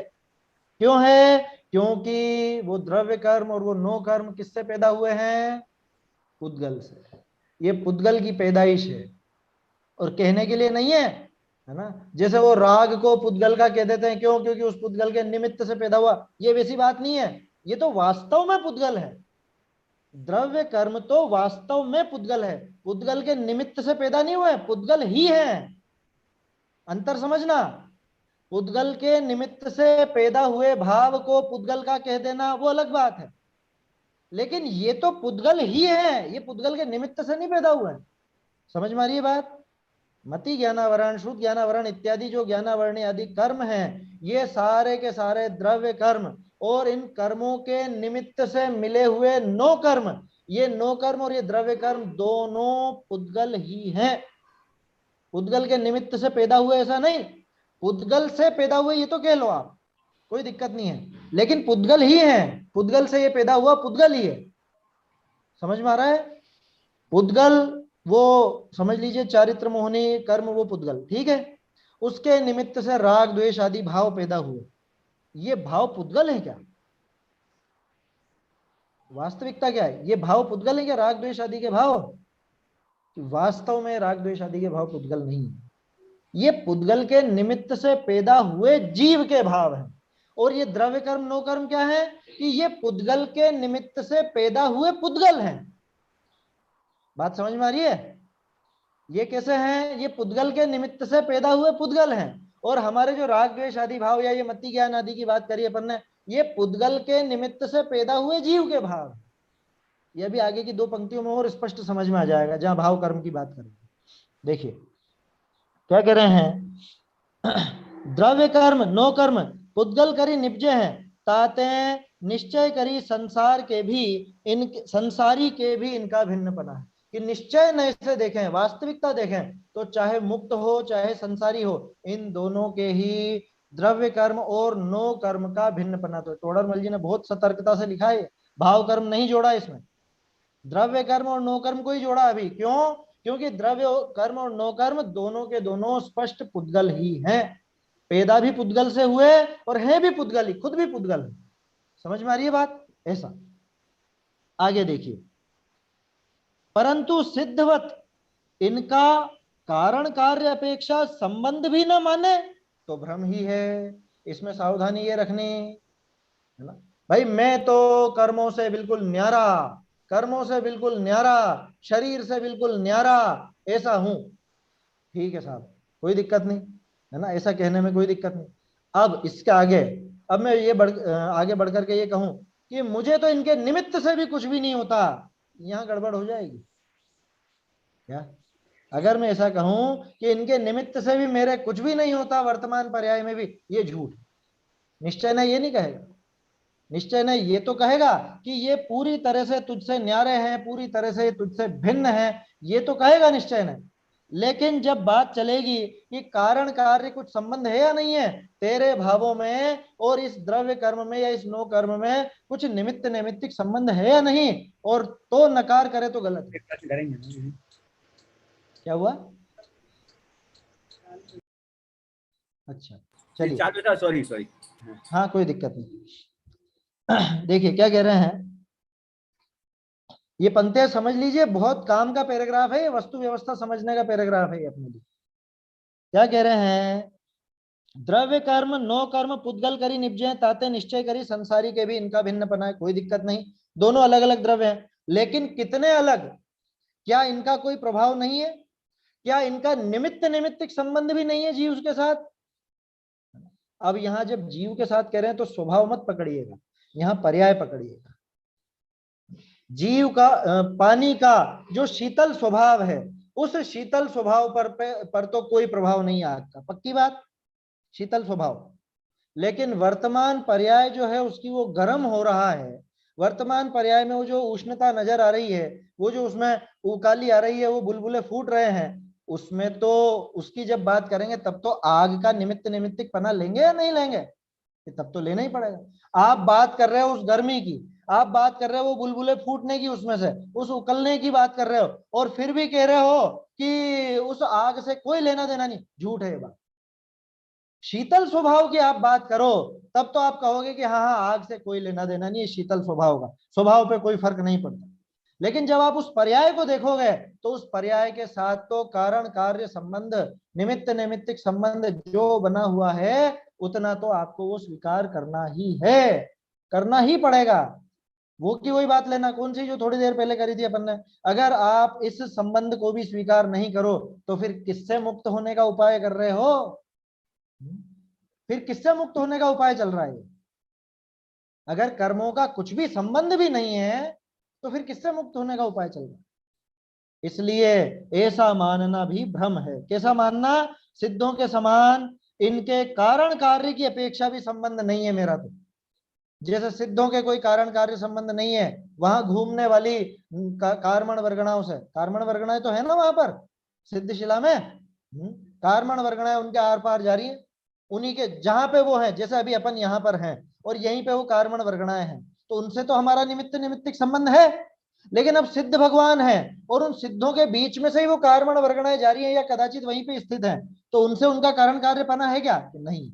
[SPEAKER 1] क्यों है? क्योंकि वो द्रव्य कर्म और वो नो कर्म किससे पैदा हुए हैं? पुद्गल से। ये पुद्गल की पैदाइश है, और कहने के लिए नहीं है ना। जैसे वो राग को पुद्गल का कह देते हैं, क्यों? क्योंकि उस पुद्गल के निमित्त से पैदा हुआ। ये वैसी बात नहीं है, ये तो वास्तव में पुद्गल है। द्रव्य कर्म तो वास्तव में पुद्गल है, पुद्गल के निमित्त से पैदा नहीं हुए, पुद्गल ही है। अंतर समझना। पुद्गल के निमित्त से पैदा हुए भाव को पुद्गल का कह देना वो अलग बात है, लेकिन ये तो पुद्गल ही है, ये पुद्गल के निमित्त से नहीं पैदा हुआ है। समझ में आ रही है बात? मति ज्ञानावरण, श्रुत ज्ञानावरण इत्यादि जो ज्ञानावरण आदि कर्म हैं, ये सारे के सारे द्रव्य कर्म और इन कर्मों के निमित्त से मिले हुए नो कर्म, ये नो कर्म और ये द्रव्य कर्म दोनों पुद्गल ही हैं। पुद्गल के निमित्त से पैदा हुए ऐसा नहीं, पुद्गल से पैदा हुए ये तो कह लो आप, कोई दिक्कत नहीं है, लेकिन पुद्गल ही है, पुद्गल से ये पैदा हुआ पुद्गल ही है। समझ में आ रहा है? पुद्गल वो समझ लीजिए चारित्र मोहनी कर्म वो पुद्गल, ठीक है, उसके निमित्त से राग द्वेष आदि भाव पैदा हुए, ये भाव पुद्गल है क्या? वास्तविकता क्या है? ये भाव पुद्गल है क्या? राग द्वेष आदि के भाव? वास्तव में राग द्वेष आदि के भाव पुद्गल नहीं है, ये पुद्गल के निमित्त से पैदा हुए जीव के भाव हैं। और ये द्रव्य कर्म नो कर्म क्या है कि ये पुद्गल के निमित्त से पैदा हुए पुद्गल हैं। बात समझ में आ रही है? ये कैसे हैं? ये पुद्गल के निमित्त से पैदा हुए पुद्गल हैं, और हमारे जो राग द्वेष आदि भाव या ये मति ज्ञान आदि की बात करी अपन ने, ये पुद्गल के निमित्त से पैदा हुए जीव के भाव। ये भी आगे की दो पंक्तियों में और स्पष्ट समझ में आ जाएगा जहां भाव कर्म की बात करेंगे। देखिए क्या कह रहे हैं, द्रव्य कर्म नो कर्म पुद्गल करी निपजे हैं, ताते निश्चय करी संसार के भी इन संसारी के भी इनका भिन्नपना है। कि निश्चय न से देखें, वास्तविकता देखें तो चाहे मुक्त हो चाहे संसारी हो, इन दोनों के ही द्रव्य कर्म और नो कर्म का भिन्नपना। तो टोडरमल जी ने बहुत सतर्कता से लिखा है, भाव कर्म नहीं जोड़ा इसमें, द्रव्य कर्म और नो कर्म को ही जोड़ा अभी। क्यों? क्योंकि द्रव्य कर्म और नो कर्म दोनों के दोनों स्पष्ट पुद्गल ही हैं, पैदा भी पुद्गल से हुए और है भी पुद्गल ही, खुद भी पुद्गल है। समझ में आ रही है बात? ऐसा आगे देखिए, परंतु सिद्धवत इनका कारण कार्य अपेक्षा संबंध भी न माने तो भ्रम ही है। इसमें सावधानी ये रखनी है ना भाई, मैं तो कर्मों से बिल्कुल न्यारा, कर्मों से बिल्कुल न्यारा, शरीर से बिल्कुल न्यारा ऐसा हूं, ठीक है साहब, कोई दिक्कत नहीं है ना, ऐसा कहने में कोई दिक्कत नहीं। अब इसके आगे, अब मैं ये आगे बढ़ करके ये कहूं कि मुझे तो इनके निमित्त से भी कुछ भी नहीं होता, यहां गड़बड़ हो जाएगी क्या? अगर मैं ऐसा कहूं कि इनके निमित्त से भी मेरे कुछ भी नहीं होता वर्तमान पर्याय में भी, ये झूठ। निश्चय ने ये नहीं कहेगा, निश्चय ने ये तो कहेगा कि ये पूरी तरह से तुझसे न्यारे हैं, पूरी तरह से तुझसे भिन्न है, ये तो कहेगा निश्चय ने। लेकिन जब बात चलेगी कि कारण कार्य कुछ संबंध है या नहीं है तेरे भावों में और इस द्रव्य कर्म में या इस नो कर्म में कुछ निमित्त नैमित्तिक संबंध है या नहीं, और तो नकार करे तो गलत है। क्या हुआ? अच्छा चलिए,
[SPEAKER 2] सॉरी
[SPEAKER 1] हाँ कोई दिक्कत नहीं। देखिए क्या कह रहे हैं, ये पंक्तियां समझ लीजिए, बहुत काम का पैराग्राफ है, ये वस्तु व्यवस्था समझने का पैराग्राफ है अपने लिए। क्या कह रहे हैं, द्रव्य कर्म नो कर्म पुद्गल करी निपजे ताते निश्चय करी संसारी के भी इनका भिन्नपना है, कोई दिक्कत नहीं, दोनों अलग अलग द्रव्य हैं, लेकिन कितने अलग? क्या इनका कोई प्रभाव नहीं है? क्या इनका निमित्त निमित्तिक संबंध भी नहीं है जीव के साथ? अब यहां जब जीव के साथ कह रहे हैं तो स्वभाव मत पकड़िएगा, यहां पर्याय पकड़िएगा। जीव का पानी का जो शीतल स्वभाव है, उस शीतल स्वभाव पर तो कोई प्रभाव नहीं आग का, पक्की बात, शीतल स्वभाव। लेकिन वर्तमान पर्याय जो है उसकी वो गर्म हो रहा है, वर्तमान पर्याय में वो जो उष्णता नजर आ रही है, वो जो उसमें उकाली आ रही है, वो बुलबुले फूट रहे हैं, उसमें तो उसकी जब बात करेंगे तब तो आग का निमित्त निमित्तिक पना लेंगे या नहीं लेंगे? तब तो लेना ही पड़ेगा। आप बात कर रहे हो उस गर्मी की, आप बात कर रहे हो वो बुलबुले फूटने की, उसमें से उस उकलने की बात कर रहे हो, और फिर भी कह रहे हो कि उस आग से कोई लेना देना नहीं, झूठ है ये बात। शीतल स्वभाव की आप बात करो तब तो आप कहोगे कि हाँ हाँ आग से कोई लेना देना नहीं है, शीतल स्वभाव का, स्वभाव पे कोई फर्क नहीं पड़ता। लेकिन जब आप उस पर्याय को देखोगे तो उस पर्याय के साथ तो कारण कार्य संबंध, निमित्त नैमित्तिक संबंध जो बना हुआ है उतना तो आपको वो स्वीकार करना ही है, करना ही पड़ेगा। वो की वही बात लेना, कौन सी जो थोड़ी देर पहले करी थी अपन ने, अगर आप इस संबंध को भी स्वीकार नहीं करो तो फिर किससे मुक्त होने का उपाय कर रहे हो? फिर किससे मुक्त होने का उपाय चल रहा है? अगर कर्मों का कुछ भी संबंध भी नहीं है तो फिर किससे मुक्त होने का उपाय चल रहा है? इसलिए ऐसा मानना भी भ्रम है। कैसा मानना? सिद्धों के समान इनके कारण कार्य की अपेक्षा भी संबंध नहीं है मेरा। तो जैसे सिद्धों के कोई कारण कार्य संबंध नहीं है, वहां घूमने वाली कार्मण वर्गणाओं से, कार्मण वर्गणाएं तो है ना वहां पर सिद्धशिला में, कार्मण वर्गणाएं उनके आर पार जा रही है, उन्हीं के जहां पे वो है, जैसे अभी अपन यहाँ पर हैं और यहीं पे वो कार्मण वर्गणाएं हैं, तो उनसे तो हमारा निमित्त निमित्तिक संबंध है। लेकिन अब सिद्ध भगवान है और उन सिद्धों के बीच में से ही वो कार्मण वर्गणाएं जा रही है या कदाचित वहीं पे स्थित है, तो उनसे उनका कारण कार्यपना है क्या? नहीं,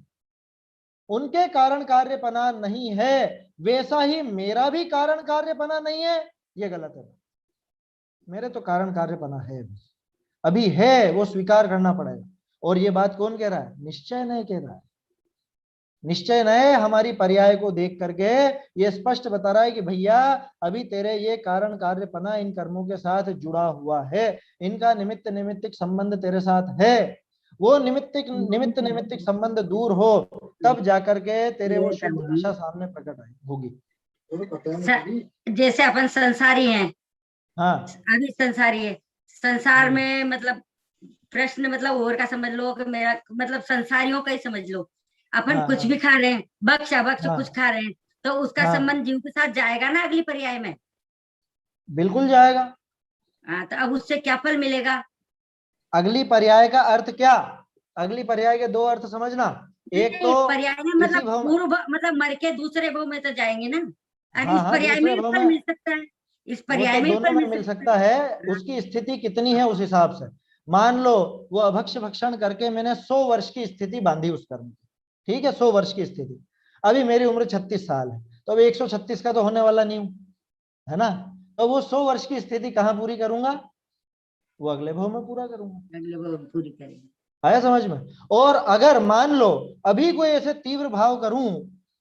[SPEAKER 1] उनके कारण कार्यपना नहीं है। वैसा ही मेरा भी कारण कार्यपना नहीं है, ये गलत है। मेरे तो कारण कार्यपना है, अभी है, वो स्वीकार करना पड़ेगा। और ये बात कौन कह रहा है? निश्चय नहीं कह रहा है। निश्चय नए हमारी पर्याय को देख करके ये स्पष्ट बता रहा है कि भैया अभी तेरे ये कारण कार्यपना इन कर्मों के साथ जुड़ा हुआ है, इनका निमित्त निमित्तिक संबंध तेरे साथ है। वो निमित्त निमित्तिक संबंध दूर हो तब जाकर के तेरे वो शुद्ध दशा सामने प्रकट आई होगी।
[SPEAKER 6] जैसे अपन संसारी हैं,
[SPEAKER 1] हाँ,
[SPEAKER 6] अभी संसारी है, संसार में मतलब प्रश्न मतलब और का समझ लो कि मेरा मतलब संसारियों का ही समझ लो। अपन
[SPEAKER 1] हाँ,
[SPEAKER 6] कुछ भी खा रहे हैं, बख्शा बख्श
[SPEAKER 1] हाँ,
[SPEAKER 6] कुछ खा रहे हैं, तो उसका
[SPEAKER 1] हाँ,
[SPEAKER 6] संबंध जीव के साथ जाएगा ना अगली पर्याय में।
[SPEAKER 1] बिल्कुल जाएगा।
[SPEAKER 6] हाँ, तो अब उससे क्या फल मिलेगा?
[SPEAKER 1] अगली पर्याय का अर्थ क्या? अगली पर्याय के दो अर्थ समझना। एक तो
[SPEAKER 6] पर्याय में
[SPEAKER 1] इसी
[SPEAKER 6] मतलब
[SPEAKER 1] भाव में,
[SPEAKER 6] पूर्व मतलब मर के दूसरे भाव में तो जाएंगे ना। और
[SPEAKER 1] हाँ
[SPEAKER 6] इस
[SPEAKER 1] हाँ,
[SPEAKER 6] पर्याय में
[SPEAKER 1] दूसरे
[SPEAKER 6] भी
[SPEAKER 1] भाव
[SPEAKER 6] फल
[SPEAKER 1] में,
[SPEAKER 6] मिल सकता है, इस
[SPEAKER 1] वो
[SPEAKER 6] पर्याय
[SPEAKER 1] तो
[SPEAKER 6] में भी
[SPEAKER 1] दोनों
[SPEAKER 6] फल
[SPEAKER 1] में
[SPEAKER 6] मिल
[SPEAKER 1] मिल
[SPEAKER 6] सकता
[SPEAKER 1] सकता है,
[SPEAKER 6] है।
[SPEAKER 1] उसकी स्थिति कितनी है उस हिसाब से। मान लो वो अभक्ष भक्षण करके मैंने 100 वर्ष की स्थिति बांधी उस कर्म की, ठीक है, 100 वर्ष की स्थिति। अभी मेरी उम्र 36 साल है, तो अब 136 का तो होने वाला नहीं हूं, है ना? तो वो 100 वर्ष की स्थिति कहाँ पूरी करूंगा? वो अगले भाव में पूरा करूंगा।
[SPEAKER 6] अगले वो पूरी करेंगे।
[SPEAKER 1] आया समझ में? और अगर मान लो अभी कोई ऐसे तीव्र भाव करूं,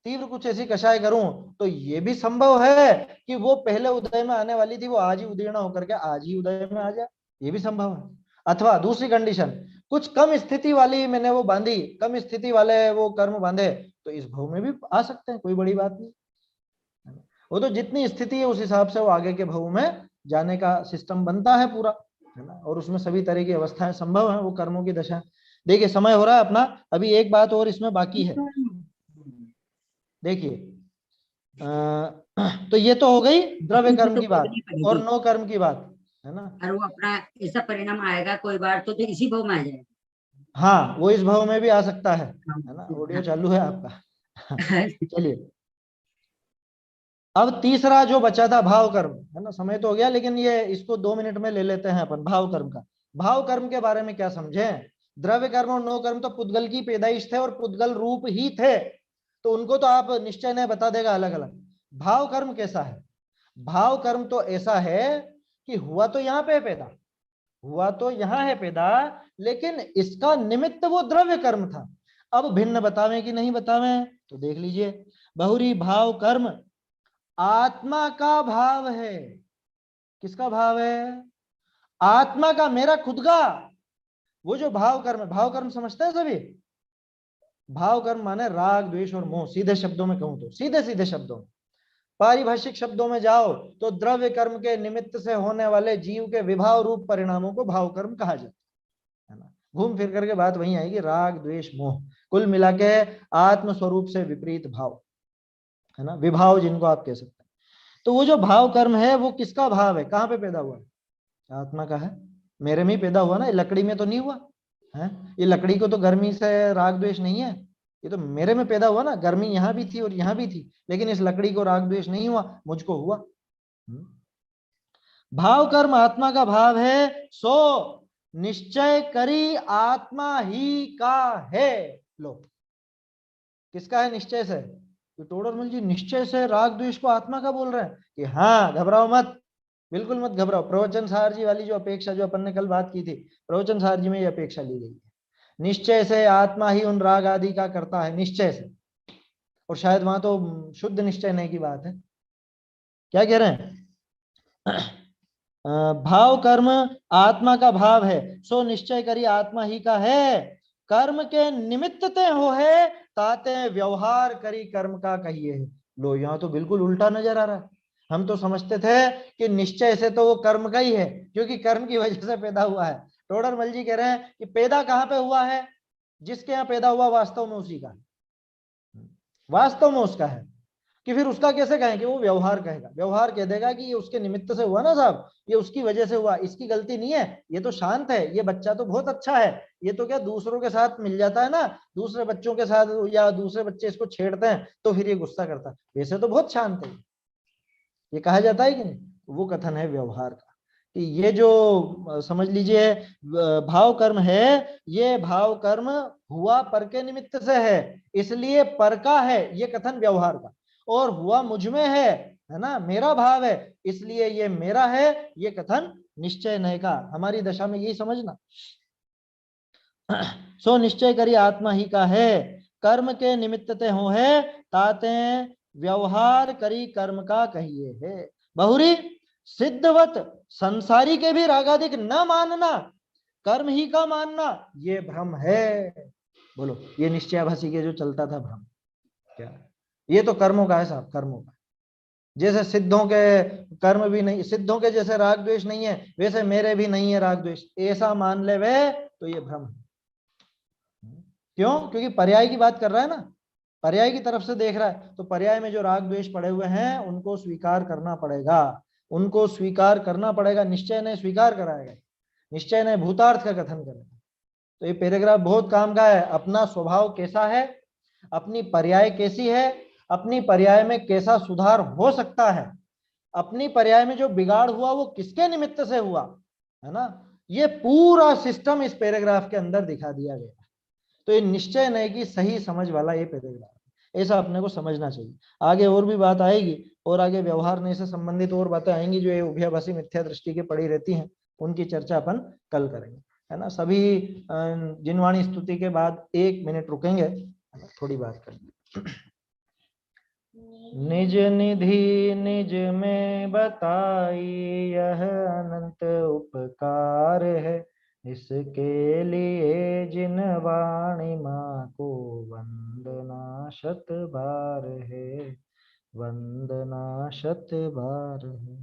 [SPEAKER 1] तीव्र कुछ ऐसी कषाय करूं, तो ये भी संभव है कि वो पहले उदय में आने वाली थी, वो आज ही उदीर्ण होकर के आज ही उदय में आ जाए, ये भी संभव है। अथवा दूसरी कंडीशन, कुछ कम स्थिति वाली मैंने वो बांधी, कम स्थिति वाले वो कर्म बांधे, तो इस भाव में भी आ सकते हैं, कोई बड़ी बात नहीं। वो तो जितनी स्थिति है उस हिसाब से वो आगे के भाव में जाने का सिस्टम बनता है पूरा, है ना? और उसमें सभी तरह की अवस्थाएं संभव है, वो कर्मों की दशा। देखिए समय हो रहा है अपना, अभी एक बात और इसमें बाकी है। देखिए तो ये तो हो गई द्रव्य कर्म की बात और नो कर्म की बात, है ना?
[SPEAKER 6] और वो अपना ऐसा परिणाम आएगा कोई बार तो इसी भाव में आ जाएगा।
[SPEAKER 1] हाँ, वो इस भाव में भी आ सकता है ना? ऑडियो चालू है आपका? चलिए, अब तीसरा जो बचा था भाव कर्म, है ना? समय तो हो गया, लेकिन ये इसको 2 मिनट में ले लेते हैं अपन भाव कर्म का। भाव कर्म के बारे में क्या समझे? द्रव्य कर्म और नो कर्म तो पुद्गल की पैदाइश थे और पुद्गल रूप ही थे, तो उनको तो आप निश्चय नहीं बता देगा अलग अलग। भाव कर्म कैसा है? भाव कर्म तो ऐसा है कि हुआ तो यहाँ पे पैदा, हुआ तो यहाँ है पैदा, लेकिन इसका निमित्त वो द्रव्य कर्म था। अब भिन्न बतावें कि नहीं बतावें, तो देख लीजिए। बहुरी भाव कर्म आत्मा का भाव है। किसका भाव है? आत्मा का, मेरा खुद का। वो जो भाव कर्म है, भाव कर्म समझते हैं सभी? भाव कर्म माने राग द्वेष और मोह, सीधे शब्दों में कहूं तो, सीधे सीधे शब्दों में। पारिभाषिक शब्दों में जाओ तो द्रव्य कर्म के निमित्त से होने वाले जीव के विभाव रूप परिणामों को भाव कर्म कहा जाता है ना? घूम फिर करके बात वहीं आएगी, राग द्वेष मोह, कुल मिला के आत्म स्वरूप से विपरीत भाव, है ना? विभाव जिनको आप कह सकते हैं। तो वो जो भाव कर्म है वो किसका भाव है? कहाँ पे पैदा हुआ है? आत्मा का है। मेरे में ही पैदा हुआ ना, लकड़ी में तो नहीं हुआ है। ये लकड़ी को तो गर्मी से राग द्वेष नहीं है, ये तो मेरे में पैदा हुआ ना। गर्मी यहाँ भी थी और यहाँ भी थी, लेकिन इस लकड़ी को राग द्वेष नहीं हुआ, मुझको हुआ। भाव कर्म आत्मा का भाव है, सो निश्चय करी आत्मा ही का है। लो, किसका है? निश्चय से। तो टोडरमल जी निश्चय से राग द्वेष को आत्मा का बोल रहे हैं कि हाँ, घबराओ मत, बिल्कुल मत घबराओ। प्रवचन सार जी वाली जो अपेक्षा जो अपन ने कल बात की थी, प्रवचन सार जी में ये अपेक्षा ली गई है। निश्चय से आत्मा ही उन राग आदि का करता है, निश्चय से। और शायद वहां तो शुद्ध निश्चय नहीं की बात है। क्या कह रहे हैं? भाव कर्म आत्मा का भाव है, सो निश्चय करी आत्मा ही का है। कर्म के निमित्त ते हो है ताते व्यवहार करी कर्म का कहिए है। लो यहाँ तो बिल्कुल उल्टा नजर आ रहा है। हम तो समझते थे कि निश्चय से तो वो कर्म का ही है, क्योंकि कर्म की वजह से पैदा हुआ है। टोडरमल जी कह रहे हैं कि पैदा कहाँ पे हुआ है, जिसके यहाँ पैदा हुआ वास्तव में उसी का है, वास्तव में उसका है। कि फिर उसका कैसे कहें कि वो व्यवहार कहेगा, व्यवहार कह देगा कि ये उसके निमित्त से हुआ ना साहब, ये उसकी वजह से हुआ, इसकी गलती नहीं है, ये तो शांत है, ये बच्चा तो बहुत अच्छा है, ये तो क्या दूसरों के साथ मिल जाता है ना, दूसरे बच्चों के साथ या दूसरे बच्चे इसको छेड़ते हैं तो फिर ये गुस्सा करता है, वैसे तो बहुत शांत है, ये कहा जाता है कि नहीं। वो कथन है व्यवहार का, कि ये जो समझ लीजिए भाव कर्म है, ये भाव कर्म हुआ पर के निमित्त से है, इसलिए पर का है ये कथन व्यवहार का, और हुआ मुझ में है ना, मेरा भाव है इसलिए ये मेरा है, ये कथन निश्चय नय का। हमारी दशा में यही समझना। सो निश्चय करी आत्मा ही का है, कर्म के निमित्त ते हो है ताते व्यवहार करी कर्म का कहिए है। बहुरी सिद्धवत संसारी के भी रागादिक न मानना, कर्म ही का मानना, ये भ्रम है। बोलो, ये निश्चयाभासी के जो चलता था भ्रम क्या, ये तो कर्मों का है साहब, कर्मों का। जैसे सिद्धों के कर्म भी नहीं, सिद्धों के जैसे राग द्वेष नहीं है, वैसे मेरे भी नहीं है राग द्वेष, ऐसा मान ले वे तो ये भ्रम है। क्यों? क्योंकि पर्याय की बात कर रहा है ना, पर्याय की तरफ से देख रहा है, तो पर्याय में जो राग द्वेष पड़े हुए हैं उनको स्वीकार करना पड़ेगा, उनको स्वीकार करना पड़ेगा। निश्चय ने स्वीकार कराएगा, निश्चय ने भूतार्थ का कथन करेगा। तो ये पैराग्राफ बहुत काम का है। अपना स्वभाव कैसा है, अपनी पर्याय कैसी है, अपनी पर्याय में कैसा सुधार हो सकता है, अपनी पर्याय में जो बिगाड़ हुआ वो किसके निमित्त से हुआ है ना, ये पूरा सिस्टम इस पैराग्राफ के अंदर दिखा दिया गया। तो ये निश्चय नहीं की सही समझ वाला ये पैराग्राफ, ऐसा अपने को समझना चाहिए। आगे और भी बात आएगी, और आगे व्यवहार नहीं से संबंधित और बातें आएंगी जो ये उभयभाषी मिथ्या दृष्टि के पड़ी रहती हैं, उनकी चर्चा अपन कल करेंगे, है ना। सभी जिनवाणी स्तुति के बाद 1 मिनट रुकेंगे, थोड़ी बात करेंगे। निज निधि निज में बताई यह अनंत उपकार है, इसके लिए जिन वाणी माँ को वंदना शत बार है, वंदना शत बार है।